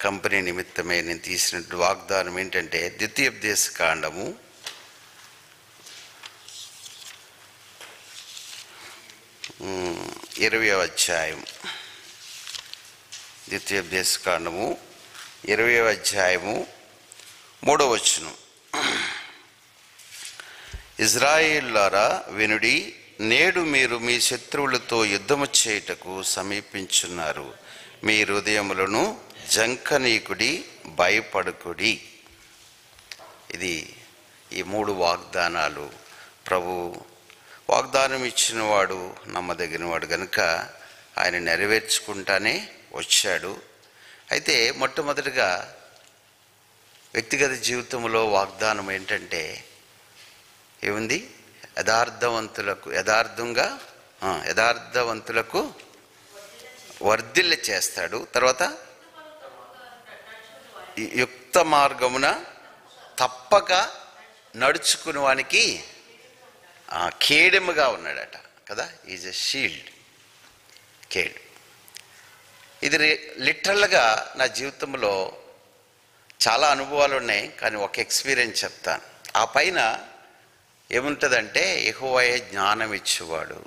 కంపెనీ నిమిత్తమే నేను తీసినట్టు వాగ్దానం ఏంటంటే, ద్వితీయోపదేశ కాండము 20వ అధ్యాయం, ద్వితీయోపదేశ కాండము 20వ అధ్యాయము 3వ వచనం. ఇజ్రాయేలులారా వినుడి, నేడు మీరు మీ శత్రువులతో యుద్ధము చేయుటకు సమీపించున్నారు. మీ హృదయములను జంకనీకుడి, భయపడకుడి. ఇది ఈ 3 వాగ్దానాలు. ప్రభు వాగ్దానం ఇచ్చినవాడు నమ్మదగినవాడు కనుక ఆయన నెరవేర్చుకుంటానే వచ్చాడు. అయితే మొట్టమొదటిగా వ్యక్తిగత జీవితంలో వాగ్దానం ఏంటంటే ఏముంది? యథార్థవంతులకు వర్ధిల్ల చేస్తాడు. తర్వాత యుక్త మార్గమున తప్పక నడుచుకుని వానికి కేడెముగా ఉన్నాడట కదా. ఈజ్ ఎ షీల్డ్, కేడ్. ఇది లిటరల్గా నా జీవితంలో చాలా అనుభవాలు ఉన్నాయి, కానీ ఒక ఎక్స్పీరియన్స్ చెప్తాను. ఆ పైన ఏముంటుందంటే, యెహోవాయే జ్ఞానం ఇచ్చేవాడు.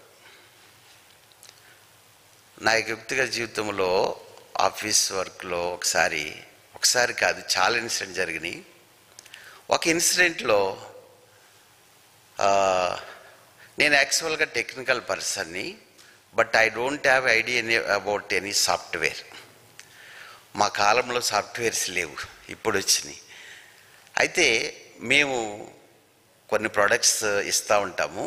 నా వ్యక్తిగత జీవితంలో ఆఫీస్ వర్క్లో ఒకసారి కాదు, చాలా ఇన్సిడెంట్ జరిగినాయి. ఒక ఇన్సిడెంట్లో నేను యాక్చువల్గా టెక్నికల్ పర్సన్ని, but I don't have idea about any software. మా కాలంలో సాఫ్ట్వేర్స్ లేవు, ఇప్పుడు వచ్చినాయి. అయితే మేము కొన్ని ప్రోడక్ట్స్ ఇస్తూ ఉంటాము.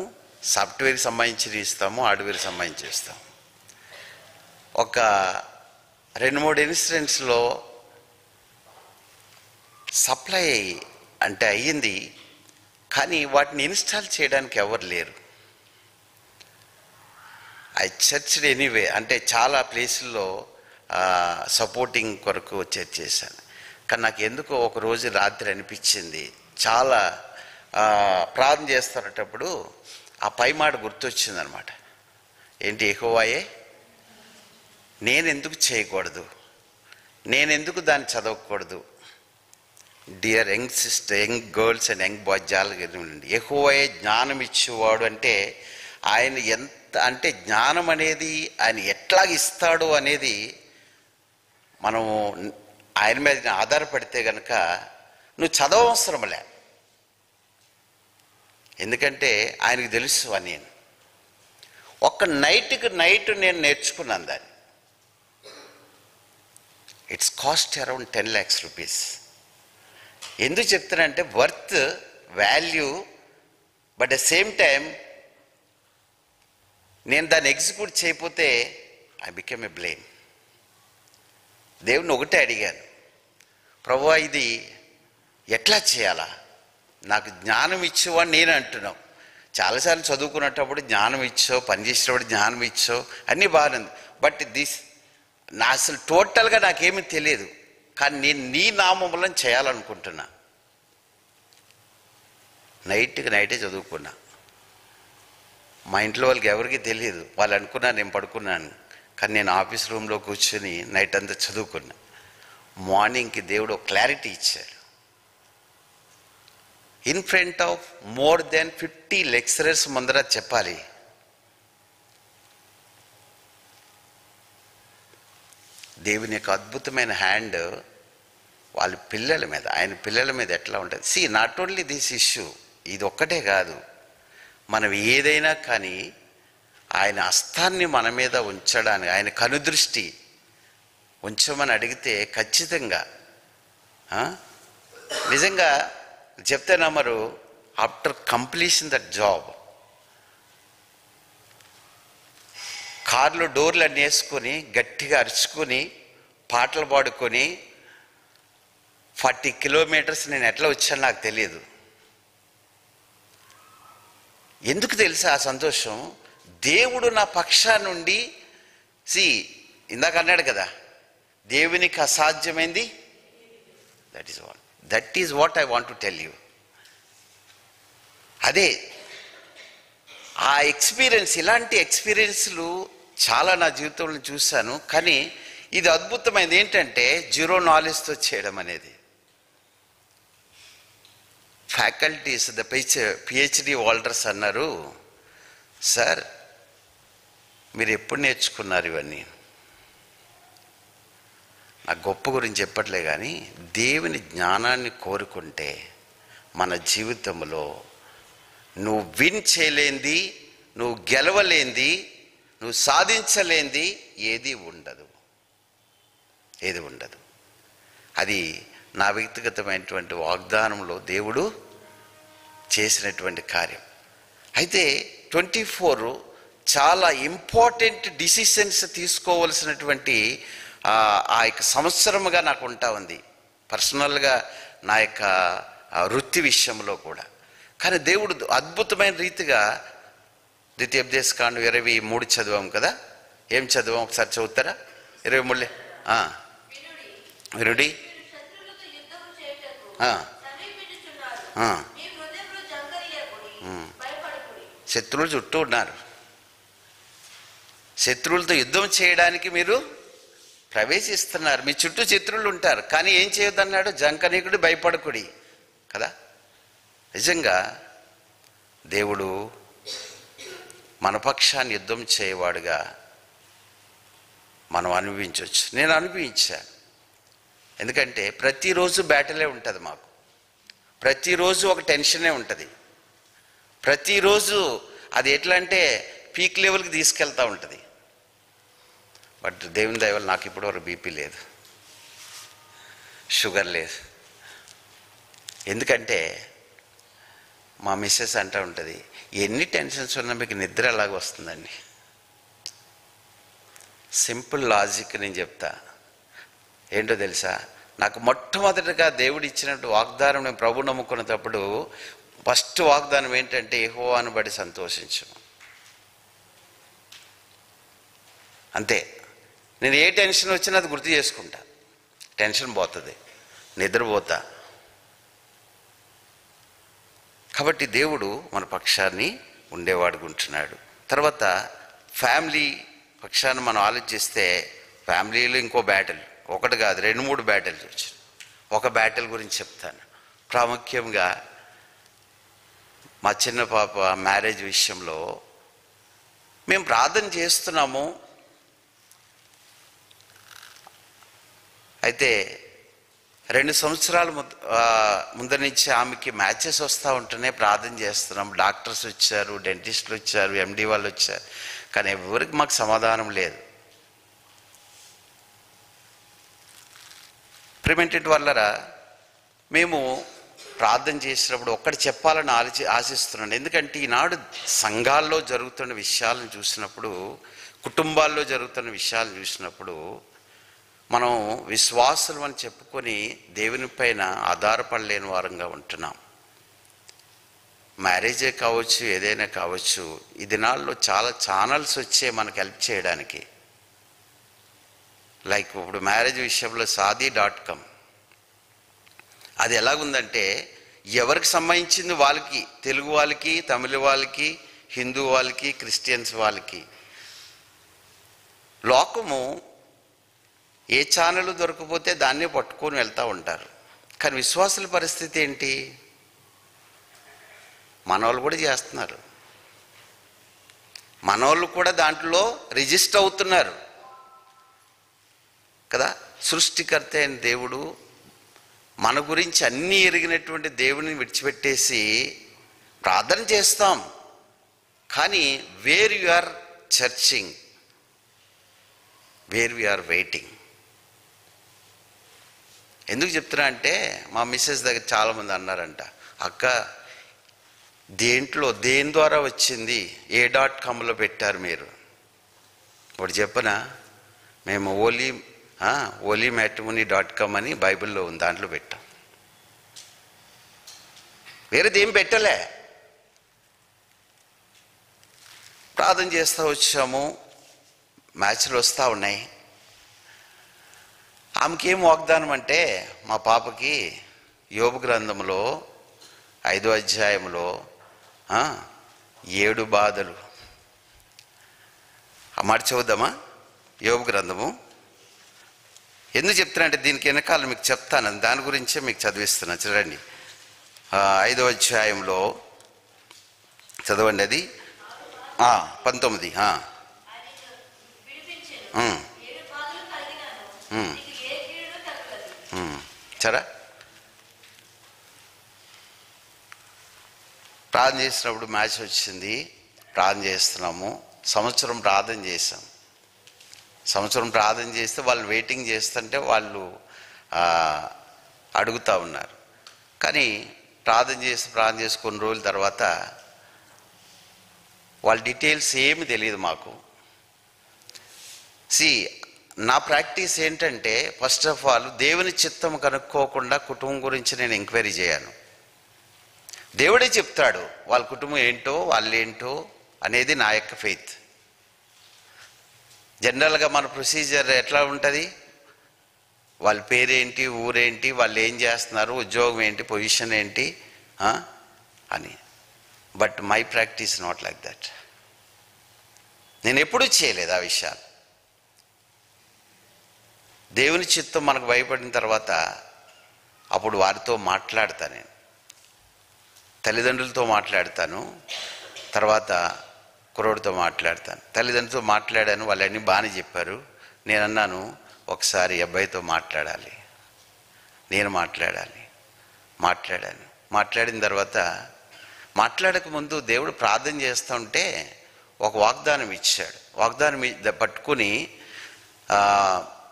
సాఫ్ట్వేర్కి సంబంధించి ఇస్తాము, హార్డ్వేర్కి సంబంధించి ఇస్తాము. ఒక 2-3 ఇన్సిడెంట్స్లో సప్లై అంటే అయ్యింది, కానీ వాటిని ఇన్స్టాల్ చేయడానికి ఎవరు లేరు. ఐ చర్చ్డ్ ఎనీవే, అంటే చాలా ప్లేసుల్లో సపోర్టింగ్ కొరకు చేశాను. కానీ నాకు ఎందుకో ఒక రోజు రాత్రి అనిపించింది, చాలా ప్రార్థన చేస్తున్నప్పుడు ఆ పై మాట గుర్తొచ్చిందనమాట. ఏంటి? యెహోవాయే, నేనెందుకు చేయకూడదు, నేనెందుకు దాన్ని చదవకూడదు? Dear young sister, young girls and young boys జాగ్రత్తగా, యెహోవాయే జ్ఞానం ఇచ్చేవాడు. అంటే ఆయన ఎంత, అంటే జ్ఞానం అనేది ఆయన ఎట్లా ఇస్తాడు అనేది మనము ఆయన మీద ఆధారపడితే కనుక నువ్వు చదవవసరంలే. ఎందుకంటే ఆయనకు తెలుసు అని. నేను ఒక్క నైట్ నేను నేర్చుకున్నాను దాన్ని. It's cost around 10 lakhs rupees. ఎందుకు చెప్తానంటే worth, value but at same time నేను దాన్ని ఎగ్జిక్యూట్ చేయకపోతే ఐ బికెమ్ ఏ బ్లేమ్. దేవుని ఒకటే అడిగాను, ప్రభువా ఇది ఎట్లా చేయాలా, నాకు జ్ఞానం ఇచ్చేవాడు నేను అంటున్నావు. చాలాసార్లు చదువుకునేటప్పుడు జ్ఞానం ఇచ్చావు, పనిచేసేటప్పుడు జ్ఞానం ఇచ్చావు, అన్నీ బాగుంది. బట్ నా అసలు టోటల్గా నాకేమీ తెలియదు, కానీ నేను నీ నామంలో చేయాలనుకుంటున్నా. నైటే చదువుకున్నా. మా ఇంట్లో వాళ్ళకి ఎవరికి తెలియదు, వాళ్ళు అనుకున్నారు నేను పడుకున్నాను, కానీ నేను ఆఫీస్ రూమ్లో కూర్చొని నైట్ అంతా చదువుకున్నా. మార్నింగ్కి దేవుడు ఒక క్లారిటీ ఇచ్చాడు. In front of more than 50 lecturers ముందర చెప్పాలి. దేవుని యొక్క అద్భుతమైన హ్యాండ్ వాళ్ళ పిల్లల మీద, ఆయన పిల్లల మీద ఎట్లా ఉంటుంది. See not only this issue, ఇది ఒక్కటే కాదు, మనం ఏదైనా కానీ ఆయన హస్తాన్ని మన మీద ఉంచడానికి, ఆయన కనుదృష్టి ఉంచమని అడిగితే ఖచ్చితంగా నిజంగా చెప్తే నమ్మరు. ఆఫ్టర్ కంప్లీషన్ దట్ జాబ్ కార్లో డోర్లు అన్నీ వేసుకొని గట్టిగా అరుచుకొని పాటలు పాడుకొని 40 కిలోమీటర్స్ నేను ఎట్లా వచ్చాను నాకు తెలియదు. ఎందుకు తెలుసా ఆ సంతోషం? దేవుడు నా పక్షా నుండి ఇందాక అన్నాడు కదా, దేవునికి అసాధ్యమైంది. That is what I want to tell you. అదే ఆ ఎక్స్పీరియన్స్, ఇలాంటి ఎక్స్పీరియన్స్లు చాలా నా జీవితంలో చూశాను. కానీ ఇది అద్భుతమైనది ఏంటంటే జీరో నాలెడ్జ్తో చేయడం అనేది. ఫ్యాకల్టీస్ ద పిహెచ్డి హోల్డర్స్ అన్నారు, సార్ మీరు ఎప్పుడు నేర్చుకున్నారు ఇవన్నీ? నా గొప్ప గురించి చెప్పట్లే, కానీ దేవుని జ్ఞానాన్ని కోరుకుంటే మన జీవితంలో నువ్వు విన్ చేయలేంది, నువ్వు గెలవలేంది, నువ్వు సాధించలేంది ఏది ఉండదు. అది నా వ్యక్తిగతమైనటువంటి వాగ్దానంలో దేవుడు చేసినటువంటి కార్యం. అయితే 24 చాలా ఇంపార్టెంట్ డిసిషన్స్ తీసుకోవలసినటువంటి ఆ యొక్క సంవత్సరముగా నాకు ఉంటా ఉంది, పర్సనల్గా నా యొక్క వృత్తి విషయంలో కూడా. కానీ దేవుడు అద్భుతమైన రీతిగా ద్వితీయోపదేశకాండం 23 చదివాం కదా. ఏం చదివాం ఒకసారి చదువుతారా? 23 వినుడి. శత్రువులు చుట్టూ ఉన్నారు. శత్రువులతో యుద్ధం చేయడానికి మీరు ప్రవేశిస్తున్నారు. మీ చుట్టూ శత్రువులు ఉంటారు, కానీ ఏం చేయొద్దన్నాడు? జంకనీకుడు, భయపడకుడి కదా. నిజంగా దేవుడు మన పక్షాన్ని యుద్ధం చేయవాడుగా మనం అనుభవించవచ్చు. నేను అనుభవించాను. ఎందుకంటే ప్రతిరోజు బ్యాటిలే ఉంటుంది మాకు, ప్రతిరోజు ఒక టెన్షనే ఉంటుంది, ప్రతిరోజు అది ఎట్లా అంటే పీక్ లెవెల్కి తీసుకెళ్తూ ఉంటుంది. బట్ దేవుని దయ వల్ల నాకు ఇప్పటివరకు బీపీ లేదు, షుగర్ లేదు. ఎందుకంటే మా మిస్సెస్ అంటూ ఉంటుంది, ఎన్ని టెన్షన్స్ ఉన్నా మీకు నిద్ర ఎలాగ వస్తుందండి? సింపుల్ లాజిక్ నేను చెప్తా. ఏంటో తెలుసా, నాకు మొట్టమొదటిగా దేవుడు ఇచ్చినట్టు వాగ్దానం నేను ప్రభు నమ్ముకున్నప్పుడు ఫస్ట్ వాగ్దానం ఏంటంటే యెహోవాను బట్టి సంతోషించు. అంతే. నేను ఏ టెన్షన్ వచ్చినా అది గుర్తు చేసుకుంటా, టెన్షన్ పోతుంది, నిద్రపోతా. కాబట్టి దేవుడు మన పక్షాన్ని ఉండేవాడుకుంటున్నాడు. తర్వాత ఫ్యామిలీ పక్షాన్ని మనం ఆలోచిస్తే ఫ్యామిలీలో ఇంకో బ్యాటిల్, ఒకటి కాదు 2-3 బ్యాటిల్స్ వచ్చాయి. ఒక బ్యాటిల్ గురించి చెప్తాను. ప్రాముఖ్యంగా మా చిన్న పాప మ్యారేజ్ విషయంలో మేము ప్రార్థన చేస్తున్నాము. అయితే 2 సంవత్సరాల ముందు నుంచి ఆమెకి మ్యాచెస్ వస్తూ ఉంటేనే ప్రార్థన చేస్తున్నాం. డాక్టర్స్ వచ్చారు, డెంటిస్టులు వచ్చారు, ఎండి వాళ్ళు వచ్చారు, కానీ ఎవరికి మాకు సమాధానం లేదు. ప్రిమెంటెడ్ వల్లరా మేము ప్రార్థన చేసినప్పుడు ఒక్కటి చెప్పాలని ఆశిస్తున్నాను. ఎందుకంటే ఈనాడు సంఘాల్లో జరుగుతున్న విషయాలను చూసినప్పుడు, కుటుంబాల్లో జరుగుతున్న విషయాలను చూసినప్పుడు, మనం విశ్వాసులు అని చెప్పుకొని దేవుని పైన ఆధారపడలేని వారంగా ఉంటున్నాం. మ్యారేజే కావచ్చు, ఏదైనా కావచ్చు, ఈ దినాల్లో చాలా ఛానల్స్ వచ్చే మనకు హెల్ప్ చేయడానికి. లైక్ ఇప్పుడు మ్యారేజ్ విషయంలో Shaadi.com, అది ఎలాగుందంటే ఎవరికి సంబంధించింది వాళ్ళకి, తెలుగు వాళ్ళకి, తమిళ వాళ్ళకి, హిందూ వాళ్ళకి, క్రిస్టియన్స్ వాళ్ళకి. లోకము ఏ ఛానల్ దొరకపోతే దాన్నే పట్టుకొని వెళ్తూ ఉంటారు. కానీ విశ్వాసుల పరిస్థితి ఏంటి? మనోళ్ళు కూడా చేస్తున్నారు, మనోళ్ళు కూడా దాంట్లో రిజిస్టర్ అవుతున్నారు కదా. సృష్టికర్త అయిన దేవుడు మన గురించి అన్నీ ఎరిగినటువంటి దేవుని విడిచిపెట్టేసి ప్రార్థన చేస్తాం. కానీ where you are churching, where we are waiting. ఎందుకు చెప్తున్నా అంటే, మా మిస్సెస్ దగ్గర చాలామంది అన్నారంట, అక్క దేని ద్వారా వచ్చింది, ఏ.comలో పెట్టారు మీరు? ఒకటి చెప్పనా, మేము ఓలీ మ్యాట్రిమోనీ.com అని బైబిల్లో ఉంది, దాంట్లో పెట్టాం. వేరేదేం పెట్టలే. ప్రార్థన చేస్తూ వచ్చాము, మ్యాచ్లు వస్తూ ఉన్నాయి. ఆమెకేం వాగ్దానం అంటే, మా పాపకి యోబు గ్రంథంలో 5వ అధ్యాయంలో 7 బాధలు. ఆ మాట చదువుదామా? యోబు గ్రంథము. ఎందుకు చెప్తున్నా అంటే, దీనికి వెనకాల మీకు చెప్తాను, దాని గురించే మీకు చదివిస్తున్నా. చూడండి, 5వ అధ్యాయంలో చదవండి, అది 19. సరే, ప్రార్థన చేసినప్పుడు మ్యాచ్ వచ్చింది, ప్రార్థన చేస్తున్నాము. సంవత్సరం ప్రార్థన చేసాం. సంవత్సరం ప్రార్థన చేస్తే వాళ్ళు వెయిటింగ్ చేస్తుంటే వాళ్ళు అడుగుతూ ఉన్నారు. కానీ ప్రార్థన చేసి కొన్ని రోజుల తర్వాత వాళ్ళ డీటెయిల్స్ ఏమి తెలియదు మాకు. నా ప్రాక్టీస్ ఏంటంటే, ఫస్ట్ ఆఫ్ ఆల్ దేవుని చిత్తం కనుక్కోకుండా కుటుంబం గురించి నేను ఎంక్వైరీ చేయను. దేవుడే చెప్తాడు వాళ్ళ కుటుంబం ఏంటో, వాళ్ళేంటో అనేది నా యొక్క ఫెయిత్. జనరల్గా మన ప్రొసీజర్ ఎట్లా ఉంటుంది, వాళ్ళ పేరేంటి, ఊరేంటి, వాళ్ళు ఏం చేస్తున్నారు, ఉద్యోగం ఏంటి, పొజిషన్ ఏంటి అని. But my practice not like that. నేను ఎప్పుడూ చేయలేదు ఆ విషయాలు. దేవుని చిత్తం మనకు భయపడిన తర్వాత అప్పుడు వారితో మాట్లాడతాను. నేను తల్లిదండ్రులతో మాట్లాడతాను, తర్వాత కుర్రోడితో మాట్లాడతాను. తల్లిదండ్రులతో మాట్లాడాను, వాళ్ళన్నీ బాగానే చెప్పారు. నేను అన్నాను, ఒకసారి అబ్బాయితో మాట్లాడాలి, నేను మాట్లాడాను. మాట్లాడిన తర్వాత మాట్లాడక ముందు దేవుడు ప్రార్థన చేస్తూ ఉంటే ఒక వాగ్దానం ఇచ్చాడు. వాగ్దానం పట్టుకుని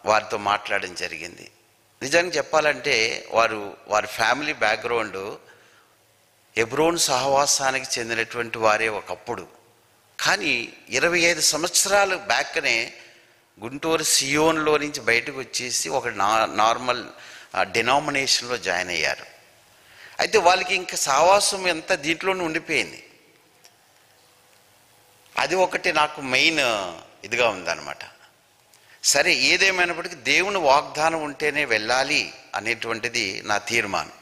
వారితో మాట్లాడడం జరిగింది. నిజంగా చెప్పాలంటే వారి ఫ్యామిలీ బ్యాక్గ్రౌండ్ హెబ్రోను సహవాసానికి చెందినటువంటి వారే ఒకప్పుడు. కానీ 25 సంవత్సరాలు బ్యాక్నే గుంటూరు సియోన్లో నుంచి బయటకు వచ్చేసి ఒక నార్మల్ డినామినేషన్లో జాయిన్ అయ్యారు. అయితే వాళ్ళకి ఇంకా సహవాసం ఎంత దీంట్లోనే ఉండిపోయింది. అది ఒకటి నాకు మెయిన్ ఇదిగా ఉందన్నమాట. సరే, ఏదేమైనప్పటికీ దేవుని వాగ్దానం ఉంటేనే వెళ్ళాలి అనేటువంటిది నా తీర్మానం.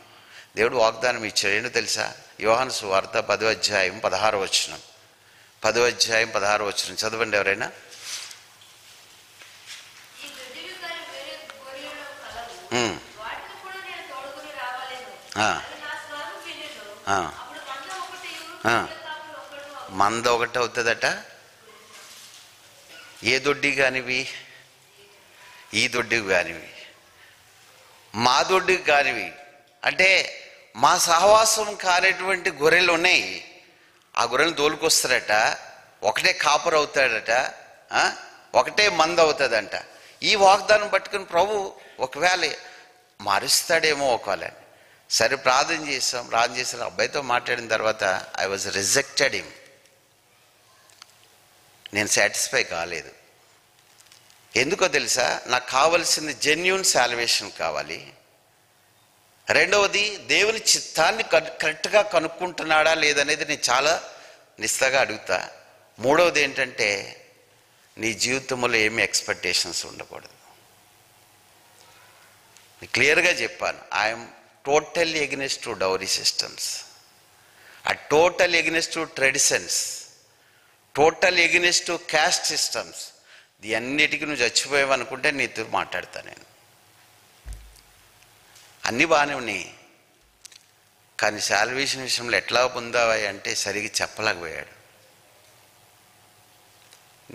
దేవుడు వాగ్దానం ఇచ్చాడు. ఏంటో తెలుసా? యోహాను సువార్త 10వ అధ్యాయం 16వ వచనం. 10వ అధ్యాయం 16వ వచనం చదవండి ఎవరైనా. మంద ఒకటి అవుతుందట. ఏ దొడ్డి కానివి, ఈ దొడ్డికి కానివి, మా దొడ్డికి కానివి, అంటే మా సహవాసం కానిటువంటి గొర్రెలు ఉన్నాయి. ఆ గొర్రెలను తోలుకొస్తారట, ఒకటే కాపర్ అవుతాడట, ఒకటే మంద అవుతుందంట. ఈ వాగ్దానం పట్టుకుని ప్రభు ఒకవేళ మారుస్తాడేమో ఒకవేళ. సరే ప్రార్థన చేసిన అబ్బాయితో మాట్లాడిన తర్వాత ఐ వాజ్ రిజెక్టెడ్ హిమ్. నేను సాటిస్ఫై కాలేదు. ఎందుకో తెలుసా? నాకు కావలసింది జెన్యూన్ సాల్వేషన్ కావాలి. రెండవది, దేవుని చిత్తాన్ని కరెక్ట్గా కనుక్కుంటున్నాడా లేదనేది నేను చాలా నిస్తగా అడుగుతా. మూడవది ఏంటంటే, నీ జీవితంలో ఏమి ఎక్స్పెక్టేషన్స్ ఉండకూడదు. క్లియర్గా చెప్పాను, I'm totally against to dowry systems, total against to traditions, total against to caste systems. ఇది అన్నిటికీ నువ్వు చచ్చిపోయావు అనుకుంటే నీతో మాట్లాడతా నేను. అన్నీ బాగానే ఉన్నాయి, కానీ సాల్వేషన్ విషయంలో ఎట్లా పొందావా అంటే సరిగ్గా చెప్పలేకపోయాడు.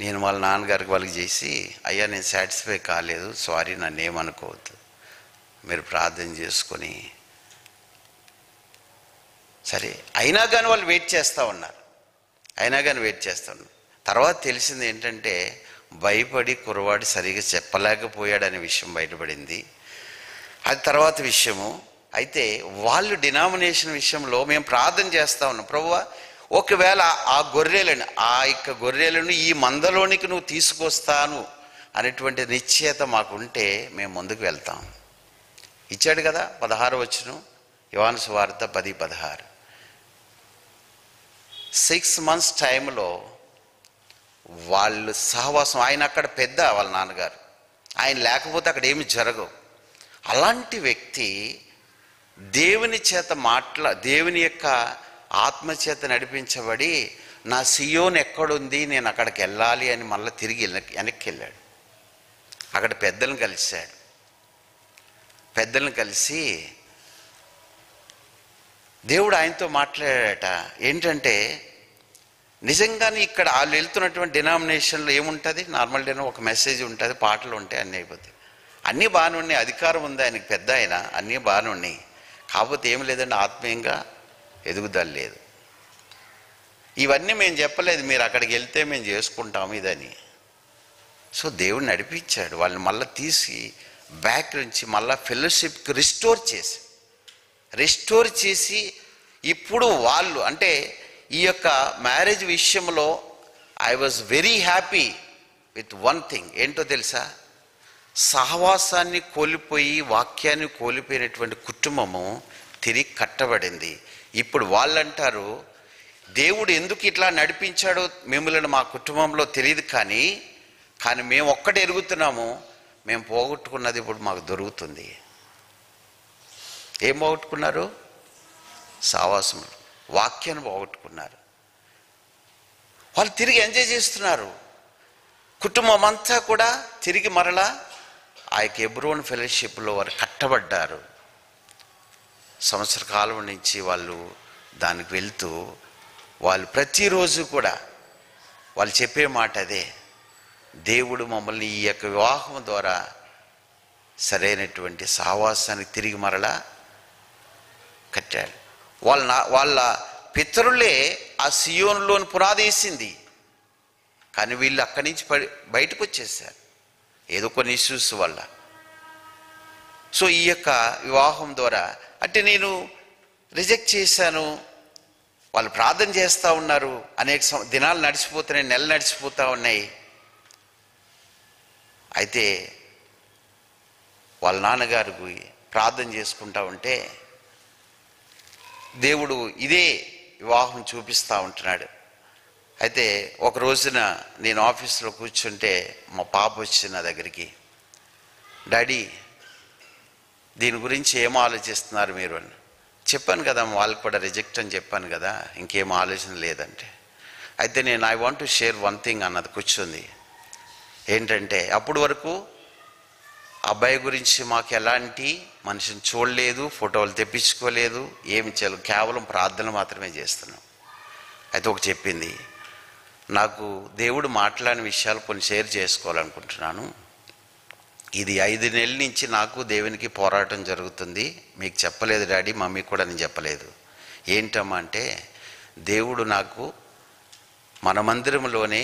నేను వాళ్ళ నాన్నగారికి వాళ్ళకి చేసి, అయ్యా నేను సాటిస్ఫై కాలేదు, సారీ, నన్ను ఏమనుకోవద్దు, మీరు ప్రార్థన చేసుకొని. సరే, అయినా కానీ వాళ్ళు వెయిట్ చేస్తూ ఉన్నారు. తర్వాత తెలిసింది ఏంటంటే, భయపడి కుర్రవాడు సరిగా చెప్పలేకపోయాడు అనే విషయం బయటపడింది. అది తర్వాత విషయము. అయితే వాళ్ళు డినామినేషన్ విషయంలో మేము ప్రార్థన చేస్తూ ఉన్నాం, ప్రభువా ఒకవేళ ఆ గొర్రెలను ఈ మందలోనికి నువ్వు తీసుకొస్తాను అనేటువంటి నిశ్చయత మాకుంటే మేము ముందుకు వెళ్తాం. ఇచ్చాడు కదా 16 వచనం, యోహాను సువార్త 10:16. 6 months టైంలో వాళ్ళు సహవాసం, ఆయన అక్కడ పెద్ద, వాళ్ళ నాన్నగారు, ఆయన లేకపోతే అక్కడ ఏమి జరగవు. అలాంటి వ్యక్తి దేవుని చేత దేవుని యొక్క ఆత్మచేత నడిపించబడి, నా సియోన్ ఎక్కడుంది, నేను అక్కడికి వెళ్ళాలి అని మళ్ళీ తిరిగి వెనక్కి వెళ్ళాడు. అక్కడ పెద్దలను కలిశాడు. పెద్దలను కలిసి దేవుడు ఆయనతో మాట్లాడాడట. ఏంటంటే, నిజంగానే ఇక్కడ వాళ్ళు వెళ్తున్నటువంటి డినామినేషన్లో ఏముంటుంది? నార్మల్ ఒక మెసేజ్ ఉంటుంది, పాటలు ఉంటాయి, అన్నీ అయిపోతాయి. అన్నీ బాగానే ఉన్నాయి, అధికారం ఉంది ఆయనకి, పెద్ద ఆయన, అన్నీ బాగానే ఉన్నాయి. కాకపోతే ఏం లేదండి, ఆత్మీయంగా ఎదుగుదల లేదు. ఇవన్నీ మేము చెప్పలేదు, మీరు అక్కడికి వెళ్తే మేము చేసుకుంటాము ఇదని. సో దేవుడు నడిపించాడు. వాళ్ళని మళ్ళీ తీసి బ్యాక్ నుంచి మళ్ళీ ఫెలోషిప్కి రిస్టోర్ చేసి ఇప్పుడు వాళ్ళు అంటే ఈ యొక్క మ్యారేజ్ విషయంలో I was very happy with one thing. ఏంటో తెలుసా? సహవాసాన్ని కోల్పోయి వాక్యాన్ని కోల్పోయినటువంటి కుటుంబము తిరిగి కట్టబడింది. ఇప్పుడు వాళ్ళంటారు, దేవుడు ఎందుకు ఇట్లా నడిపించాడో మిమ్మల్ని మా కుటుంబంలో తెలియదు, కానీ మేము ఒక్కటి ఎరుగుతున్నాము, మేము పోగొట్టుకున్నది ఇప్పుడు మాకు దొరుకుతుంది. ఏం పోగొట్టుకున్నారు? సహవాసం, వాక్యాన్ని పోగొట్టుకున్నారు. వాళ్ళు తిరిగి ఎంజాయ్ చేస్తున్నారు. కుటుంబం అంతా కూడా తిరిగి మరలా ఆ యొక్క హెబ్రోన్ ఫెలోషిప్లో వారు కట్టబడ్డారు. సంవత్సర కాలం నుంచి వాళ్ళు దానికి వెళ్తూ వాళ్ళు ప్రతిరోజు కూడా వాళ్ళు చెప్పే మాట అదే, దేవుడు మమ్మల్ని ఈ యొక్క వివాహం ద్వారా సరైనటువంటి సహవాసానికి తిరిగి మరలా కట్టాడు. వాళ్ళ పితరులే ఆ సియోనులోని పునాది వేసింది, కానీ వీళ్ళు అక్కడి నుంచి బయటకు వచ్చేసారు ఏదో కొన్ని ఇష్యూస్ వల్ల. సో ఈ యొక్క వివాహం ద్వారా అంటే నేను రిజెక్ట్ చేశాను, వాళ్ళు ప్రార్థన చేస్తూ ఉన్నారు, అనేక దినాలు నడిచిపోతున్నాయి, నెలలు నడిచిపోతూ ఉన్నాయి. అయితే వాళ్ళ నాన్నగారికి ప్రార్థన చేసుకుంటూ ఉంటే దేవుడు ఇదే వివాహం చూపిస్తూ ఉంటున్నాడు. అయితే ఒక రోజున నేను ఆఫీస్లో కూర్చుంటే మా పాప వచ్చి నా దగ్గరికి, డాడీ దీని గురించి ఏం ఆలోచిస్తున్నారు మీరు అని చెప్పాను కదా, వాళ్ళకి కూడా రిజెక్ట్ అని చెప్పాను కదా, ఇంకేం ఆలోచన లేదంటే. అయితే నేను I want to share one thing అన్నది కూర్చుంది. ఏంటంటే అప్పటి వరకు అబ్బాయి గురించి మాకు ఎలాంటి మనిషిని చూడలేదు, ఫోటోలు తెప్పించుకోలేదు, ఏమి చేయలేదు, కేవలం ప్రార్థనలు మాత్రమే చేస్తున్నాం. అయితే ఒక చెప్పింది, నాకు దేవుడు మాట్లాడిన విషయాలు కొన్ని షేర్ చేసుకోవాలనుకుంటున్నాను. ఇది 5 నెలల నుంచి నాకు దేవునికి పోరాటం జరుగుతుంది, మీకు చెప్పలేదు డాడీ, మమ్మీకి కూడా నేను చెప్పలేదు. ఏంటమ్మా అంటే, దేవుడు నాకు మన మందిరంలోనే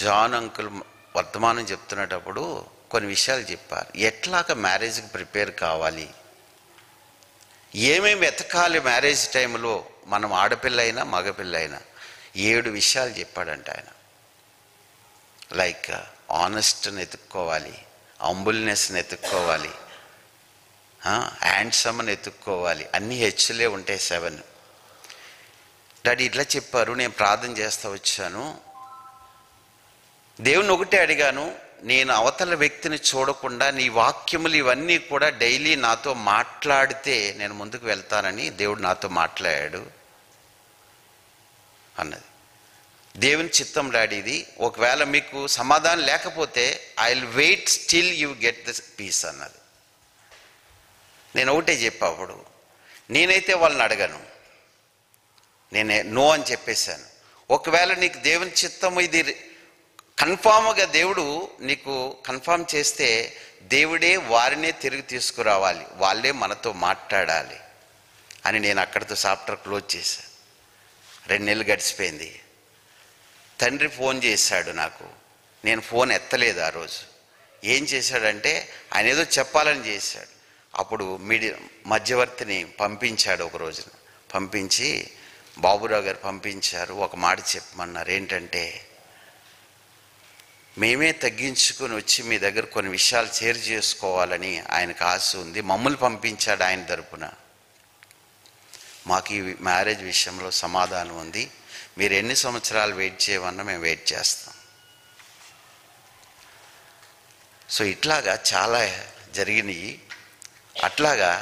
జాన్ అంకుల్ వర్తమానం చెప్తున్నప్పుడు కొన్ని విషయాలు చెప్పారు. ఎట్లాగ మ్యారేజ్కి ప్రిపేర్ కావాలి, ఏమేమి వెతకాలి మ్యారేజ్ టైంలో, మనం ఆడపిల్ల అయినా మగపిల్ల అయినా 7 విషయాలు చెప్పాడంట ఆయన. లైక్ ఆనెస్ట్ని ఎత్తుక్కోవాలి, అంబుల్నెస్ని ఎత్తుక్కోవాలి, హ్యాండ్సమ్ని ఎత్తుక్కోవాలి, అన్ని హెచ్చులే ఉంటాయి 7. డాడీ ఇట్లా చెప్పారు, నేను ప్రార్థన చేస్తూ వచ్చాను, దేవుని ఒకటే అడిగాను, నేను అవతల వ్యక్తిని చూడకుండా నీ వాక్యములు ఇవన్నీ కూడా డైలీ నాతో మాట్లాడితే నేను ముందుకు వెళ్తానని దేవుడు నాతో మాట్లాడాడు అన్నది. దేవుని చిత్తం డాడీ ఇది. ఒకవేళ మీకు సమాధానం లేకపోతే I will wait still you get this peace అన్నది. నేను ఒకటే చెప్పాప్పుడు, నేనైతే వాళ్ళని అడగను, నేనే నో అని చెప్పేశాను. ఒకవేళ నీకు దేవుని చిత్తం ఇది కన్ఫామ్గా దేవుడు నీకు కన్ఫామ్ చేస్తే దేవుడే వారినే తిరిగి తీసుకురావాలి, వాళ్ళే మనతో మాట్లాడాలి అని నేను అక్కడితో చాప్టర్ క్లోజ్ చేశాను. 2 నెలలు గడిచిపోయింది. తండ్రి ఫోన్ చేశాడు నాకు, నేను ఫోన్ ఎత్తలేదు ఆ రోజు. ఏం చేశాడంటే ఆయన ఏదో చెప్పాలని చేశాడు. అప్పుడు మధ్యవర్తిని పంపించాడు. ఒక రోజున పంపించి, బాబురావు గారు పంపించారు, ఒక మాట చెప్పమన్నారు. ఏంటంటే, మేమే తగ్గించుకొని వచ్చి మీ దగ్గర కొన్ని విషయాలు షేర్ చేసుకోవాలని ఆయనకు ఆశ ఉంది, మమ్మల్ని పంపించాడు ఆయన తరపున. మాకు ఈ మ్యారేజ్ విషయంలో సమాధానం ఉంది, మీరు ఎన్ని సంవత్సరాలు వెయిట్ చేయమన్నా మేము వెయిట్ చేస్తాం. సో ఇట్లాగా చాలా జరిగినాయి. అట్లాగా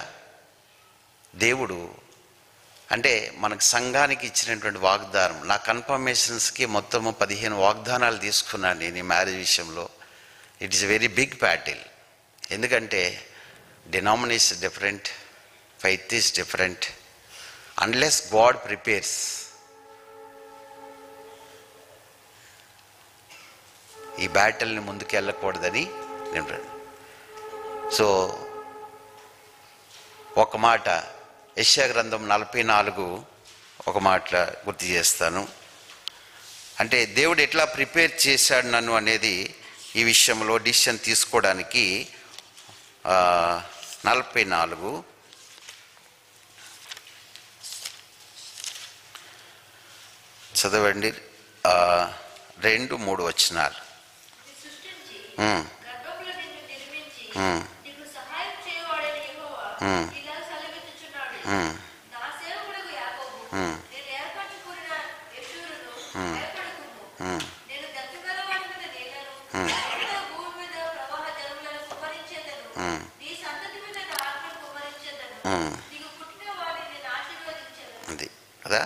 దేవుడు అంటే మనకు సంఘానికి ఇచ్చినటువంటి వాగ్దానం, నా కన్ఫర్మేషన్స్కి మొత్తము 15 వాగ్దానాలు తీసుకున్నాను నేను ఈ మ్యారేజ్ విషయంలో. It is very big battle. ఎందుకంటే denomination different, faith is different. Unless God prepares, ఈ బ్యాటిల్ని ముందుకు వెళ్ళకూడదని నేను. సో ఒక మాట యెషయా గ్రంథం 44 ఒక మాట గుర్తు చేస్తాను. అంటే దేవుడు ఎట్లా ప్రిపేర్ చేశాడు నన్ను అనేది ఈ విషయంలో డిసిషన్ తీసుకోవడానికి 44 చదవండి. 2-3 వచనాలు. అది కదా,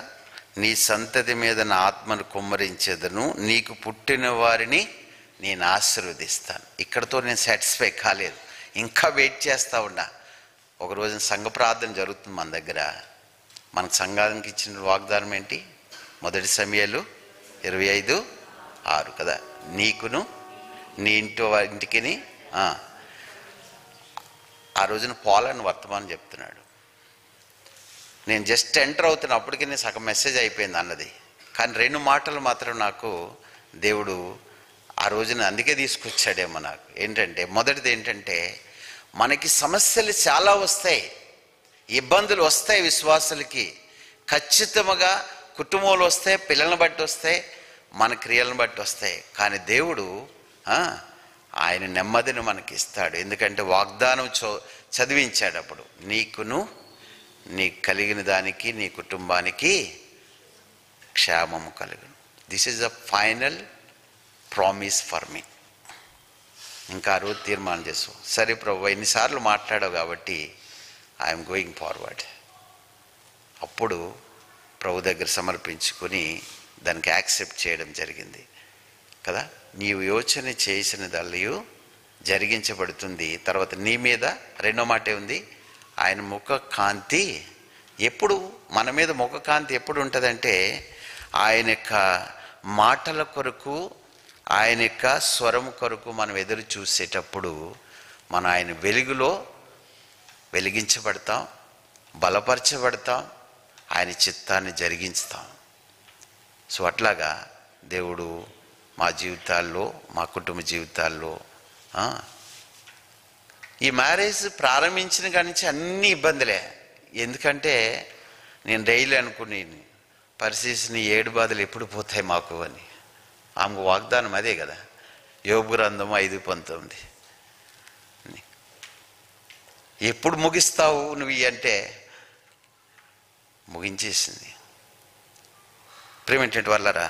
నీ సంతతి మీద నా ఆత్మను కుమ్మరించేదను, నీకు పుట్టిన వారిని నేను ఆశీర్వదిస్తాను. ఇక్కడతో నేను సాటిస్ఫై కాలేదు, ఇంకా వెయిట్ చేస్తూ ఉన్నా. ఒక రోజు సంఘ ప్రార్థన జరుగుతుంది మన దగ్గర. మనకు సంఘానికి ఇచ్చిన వాగ్దానం ఏంటి? 1 సమూయేలు 25:6 కదా, నీకును నీ ఇంటికి. ఆ రోజున పోలని వర్తమానం చెప్తున్నాడు. నేను జస్ట్ ఎంటర్ అవుతున్నా, అప్పటికి నేను సగం మెసేజ్ అయిపోయింది అన్నది. కానీ 2 మాటలు మాత్రం నాకు దేవుడు ఆ రోజున అందుకే తీసుకొచ్చాడేమో నాకు. ఏంటంటే, మొదటిది ఏంటంటే, మనకి సమస్యలు చాలా వస్తాయి, ఇబ్బందులు వస్తాయి విశ్వాసులకి. ఖచ్చితంగా కుటుంబంలో వస్తాయి, పిల్లలను బట్టి వస్తాయి, మన క్రియలను బట్టి వస్తాయి. కానీ దేవుడు ఆయన నెమ్మదిని మనకి ఇస్తాడు. ఎందుకంటే వాగ్దానం చదివించాడు. అప్పుడు నీకును నీకు కలిగిన దానికి నీ కుటుంబానికి క్షేమము కలుగును. This is the final promise for me. ఇంకా ఆ రోజు తీర్మానం చేసాం, సరే ప్రభు ఎన్నిసార్లు మాట్లాడావు కాబట్టి ఐఎమ్ గోయింగ్ ఫార్వర్డ్. అప్పుడు ప్రభు దగ్గర సమర్పించుకొని దానికి యాక్సెప్ట్ చేయడం జరిగింది కదా. నీవు యోచన చేసినదల్లా జరిగించబడుతుంది. తర్వాత నీ మీద 2వ మాటే ఉంది, ఆయన ముఖ కాంతి ఎప్పుడు మన మీద ముఖ కాంతి ఎప్పుడు ఉంటుందంటే, ఆయన యొక్క మాటల కొరకు, ఆయన యొక్క స్వరం కొరకు మనం ఎదురు చూసేటప్పుడు మనం ఆయన వెలుగులో వెలిగించబడతాం, బలపరచబడతాం, ఆయన చిత్తాన్ని జరిగిస్తాం. సో అట్లాగా దేవుడు మా జీవితాల్లో, మా కుటుంబ జీవితాల్లో ఈ మ్యారేజ్ ప్రారంభించిన కాడి నుంచి అన్ని ఇబ్బందులే. ఎందుకంటే నేను డైలీ అనుకుని పరిశీలిసిన 7 బాధలు ఎప్పుడు పోతాయి మాకు అని. ఆమెకు వాగ్దానం అదే కదా, యోబు గ్రంథం 5:19. ఎప్పుడు ముగిస్తావు నువ్వు అంటే ముగించేసింది. ప్రేమేంటంటే వాళ్ళరా,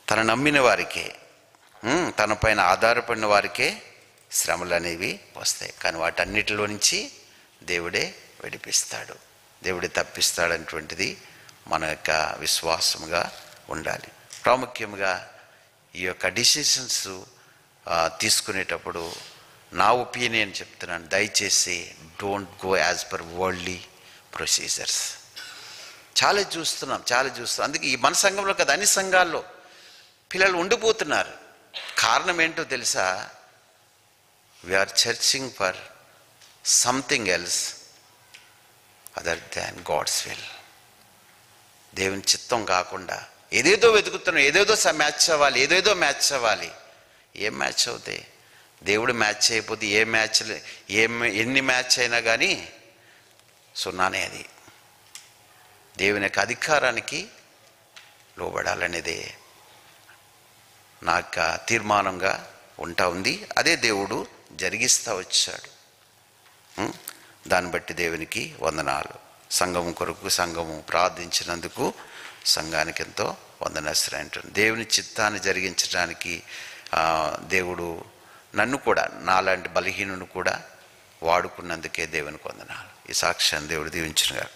తన నమ్మిన వారికే, తన పైన ఆధారపడిన వారికే శ్రమలు అనేవి వస్తాయి. కానీ వాటన్నిటిలో నుంచి దేవుడే విడిపిస్తాడు, దేవుడే తప్పిస్తాడనేటువంటిది మన యొక్క విశ్వాసముగా ఉండాలి. ప్రాముఖ్యంగా ఈ యొక్క డిసిషన్స్ తీసుకునేటప్పుడు నా ఒపీనియన్ చెప్తున్నాను, దయచేసి don't go as per worldly procedures. చాలా చూస్తున్నాం. అందుకే ఈ మన సంఘంలో కదా, అన్ని సంఘాల్లో పిల్లలు ఉండిపోతున్నారు. కారణం ఏంటో తెలుసా? We are searching for something else other than God's will. దేవుని చిత్తం కాకుండా ఏదేదో వెతుకుతున్నాం, ఏదేదో మ్యాచ్ అవ్వాలి. ఏం మ్యాచ్ అవుతాయి? దేవుడు మ్యాచ్ అయిపోతే ఎన్ని మ్యాచ్ అయినా కానీ సున్నానే. అది దేవుని యొక్క అధికారానికి లోబడాలనేదే నా యొక్క తీర్మానంగా ఉంది. అదే దేవుడు జరిగిస్తూ వచ్చాడు. దాన్ని బట్టి దేవునికి వందనాలు. సంఘము కొరకు సంఘము ప్రార్థించినందుకు సంఘానికి ఎంతో వందనస్తులు. దేవుని చిత్తాన్ని జరిగించడానికి దేవుడు నన్ను కూడా, నాలాంటి బలహీనుని కూడా వాడుకున్నందుకే దేవునికి వందనాలు. ఈ సాక్ష్యాన్ని దేవుడు దీవించునుగాక.